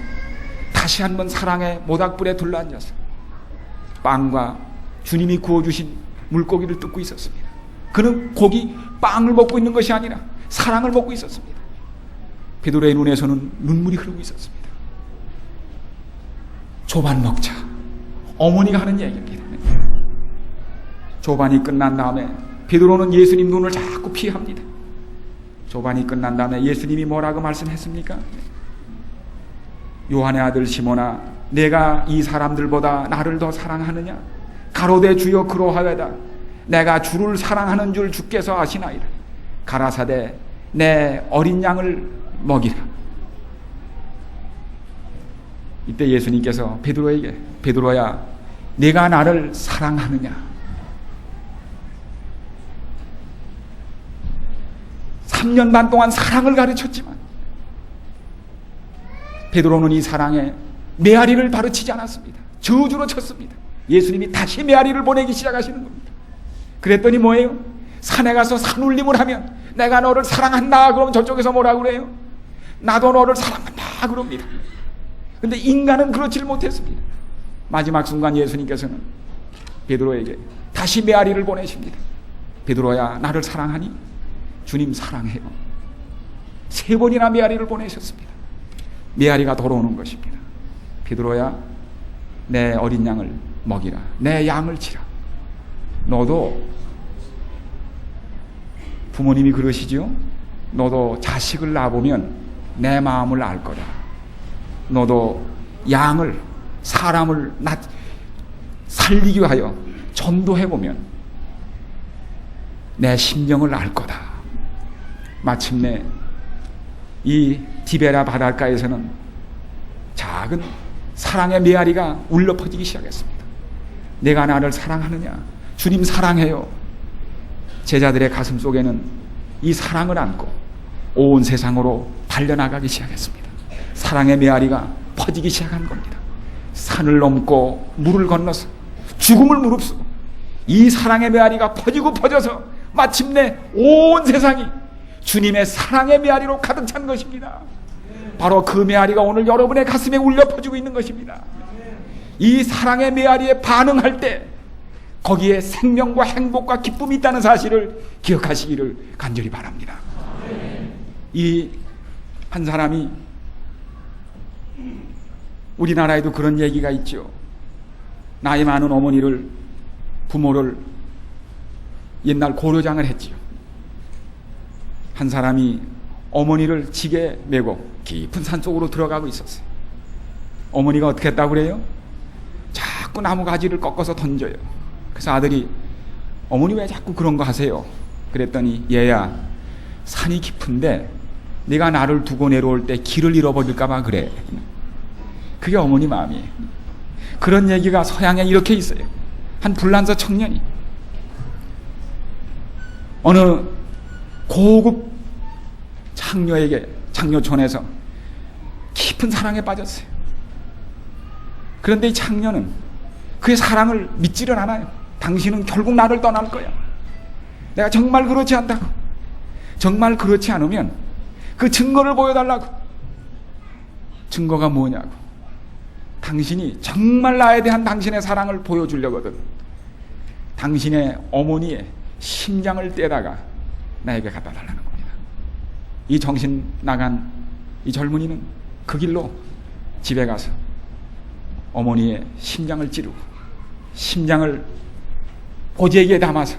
다시 한번 사랑의 모닥불에 둘러앉아서 빵과 주님이 구워주신 물고기를 뜯고 있었습니다. 그는 고기, 빵을 먹고 있는 것이 아니라 사랑을 먹고 있었습니다. 베드로의 눈에서는 눈물이 흐르고 있었습니다. 조반 먹자. 어머니가 하는 얘기입니다. 조반이 끝난 다음에 베드로는 예수님 눈을 자꾸 피합니다. 조반이 끝난 다음에 예수님이 뭐라고 말씀했습니까? 요한의 아들 시몬아, 내가 이 사람들보다 나를 더 사랑하느냐? 가로되 주여 그러하외다. 내가 주를 사랑하는 줄 주께서 아시나이다. 가라사대 내 어린 양을 먹이라. 이때 예수님께서 베드로에게 베드로야 네가 나를 사랑하느냐? 3년 반 동안 사랑을 가르쳤지만 베드로는 이 사랑에 메아리를 가르치지 않았습니다. 저주로 쳤습니다. 예수님이 다시 메아리를 보내기 시작하시는 겁니다. 그랬더니 뭐예요? 산에 가서 산울림을 하면 내가 너를 사랑한다 그러면 저쪽에서 뭐라고 그래요? 나도 너를 사랑한다 그럽니다. 근데 인간은 그렇지를 못했습니다. 마지막 순간 예수님께서는 베드로에게 다시 메아리를 보내십니다. 베드로야 나를 사랑하니? 주님 사랑해요. 3번이나 메아리를 보내셨습니다. 메아리가 돌아오는 것입니다. 베드로야 내 어린 양을 먹이라. 내 양을 치라. 너도 부모님이 그러시죠? 너도 자식을 낳아보면 내 마음을 알 거다. 너도 양을 사람을 살리기 위하여 전도해보면 내 심정을 알 거다. 마침내 이 디베라 바닷가에서는 작은 사랑의 메아리가 울려 퍼지기 시작했습니다. 내가 나를 사랑하느냐? 주님 사랑해요. 제자들의 가슴 속에는 이 사랑을 안고 온 세상으로 달려나가기 시작했습니다. 사랑의 메아리가 퍼지기 시작한 겁니다. 산을 넘고 물을 건너서 죽음을 무릅쓰고 이 사랑의 메아리가 퍼지고 퍼져서 마침내 온 세상이 주님의 사랑의 메아리로 가득 찬 것입니다. 바로 그 메아리가 오늘 여러분의 가슴에 울려 퍼지고 있는 것입니다. 이 사랑의 메아리에 반응할 때 거기에 생명과 행복과 기쁨이 있다는 사실을 기억하시기를 간절히 바랍니다. 이 한 사람이 우리나라에도 그런 얘기가 있죠. 나이 많은 어머니를 부모를 옛날 고려장을 했지요. 한 사람이 어머니를 지게 메고 깊은 산속으로 들어가고 있었어요. 어머니가 어떻게 했다고 그래요? 자꾸 나무 가지를 꺾어서 던져요. 그래서 아들이 어머니 왜 자꾸 그런 거 하세요? 그랬더니 얘야 산이 깊은데 네가 나를 두고 내려올 때 길을 잃어버릴까 봐 그래. 그게 어머니 마음이에요. 그런 얘기가 서양에 이렇게 있어요. 한 불란서 청년이 어느 고급 창녀촌에서 깊은 사랑에 빠졌어요. 그런데 이 창녀는 그의 사랑을 믿지를 않아요. 당신은 결국 나를 떠날 거야. 내가 정말 그렇지 않다고. 정말 그렇지 않으면 그 증거를 보여달라고. 증거가 뭐냐고. 당신이 정말 나에 대한 당신의 사랑을 보여주려거든. 당신의 어머니의 심장을 떼다가 나에게 갖다 달라는 겁니다. 이 정신 나간 이 젊은이는 그 길로 집에 가서 어머니의 심장을 찌르고 심장을 보재기에 담아서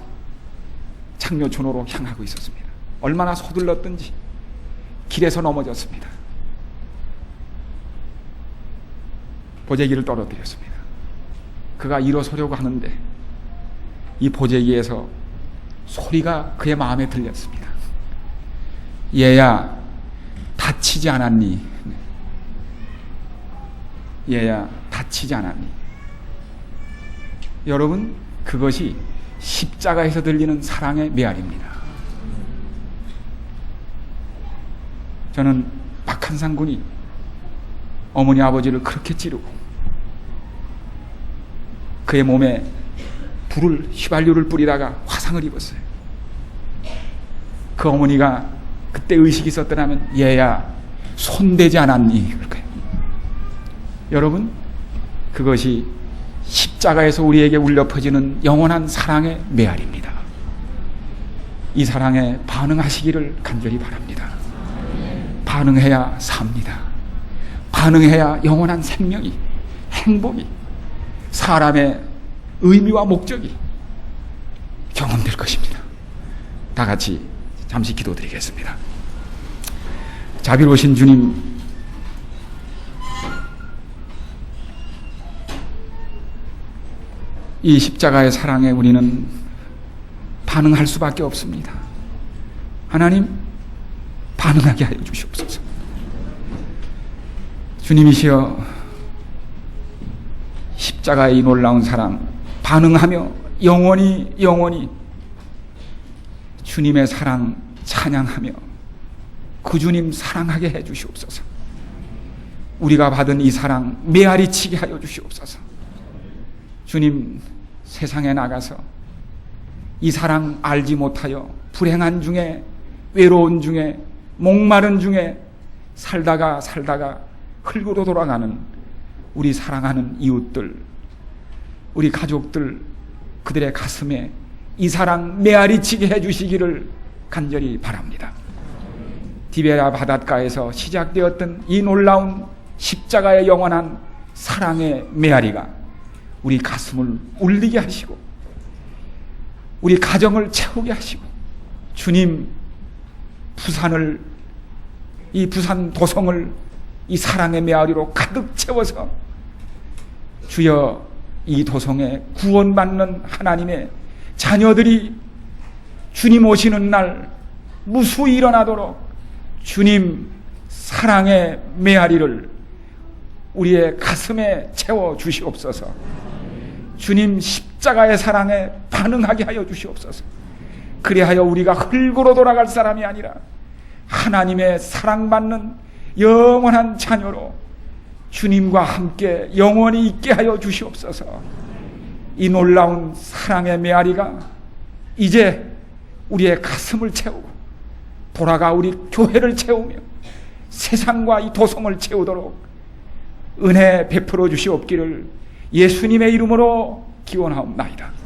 창녀촌으로 향하고 있었습니다. 얼마나 서둘렀든지 길에서 넘어졌습니다. 보재기를 떨어뜨렸습니다. 그가 일어서려고 하는데 이 보재기에서 소리가 그의 마음에 들렸습니다. 얘야, 다치지 않았니? 얘야, 다치지 않았니? 여러분, 그것이 십자가에서 들리는 사랑의 메아리입니다. 저는 박한상 군이 어머니 아버지를 그렇게 찌르고 그의 몸에 휘발유를 뿌리다가 화상을 입었어요. 그 어머니가 그때 의식이 있었더라면 얘야, 손대지 않았니? 그럴까요? 여러분, 그것이 십자가에서 우리에게 울려 퍼지는 영원한 사랑의 메아리입니다. 이 사랑에 반응하시기를 간절히 바랍니다. 반응해야 삽니다. 반응해야 영원한 생명이, 행복이, 사람의 의미와 목적이 경험될 것입니다. 다 같이 잠시 기도드리겠습니다. 자비로우신 주님, 이 십자가의 사랑에 우리는 반응할 수밖에 없습니다. 하나님, 반응하게 하여 주시옵소서. 주님이시여, 십자가의 이 놀라운 사랑 반응하며 영원히 주님의 사랑 찬양하며 그 주님 사랑하게 해 주시옵소서. 우리가 받은 이 사랑 메아리치게 하여 주시옵소서. 주님, 세상에 나가서 이 사랑 알지 못하여 불행한 중에, 외로운 중에, 목마른 중에 살다가 흙으로 돌아가는 우리 사랑하는 이웃들, 우리 가족들, 그들의 가슴에 이 사랑 메아리치게 해주시기를 간절히 바랍니다. 디베라 바닷가에서 시작되었던 이 놀라운 십자가의 영원한 사랑의 메아리가 우리 가슴을 울리게 하시고 우리 가정을 채우게 하시고, 주님, 이 부산 도성을 이 사랑의 메아리로 가득 채워서 주여, 이 도성에 구원받는 하나님의 자녀들이 주님 오시는 날 무수히 일어나도록 주님 사랑의 메아리를 우리의 가슴에 채워 주시옵소서. 주님 십자가의 사랑에 반응하게 하여 주시옵소서. 그리하여 우리가 흙으로 돌아갈 사람이 아니라 하나님의 사랑받는 영원한 자녀로 주님과 함께 영원히 있게 하여 주시옵소서. 이 놀라운 사랑의 메아리가 이제 우리의 가슴을 채우고 돌아가 우리 교회를 채우며 세상과 이 도성을 채우도록 은혜 베풀어 주시옵기를 예수님의 이름으로 기원하옵나이다.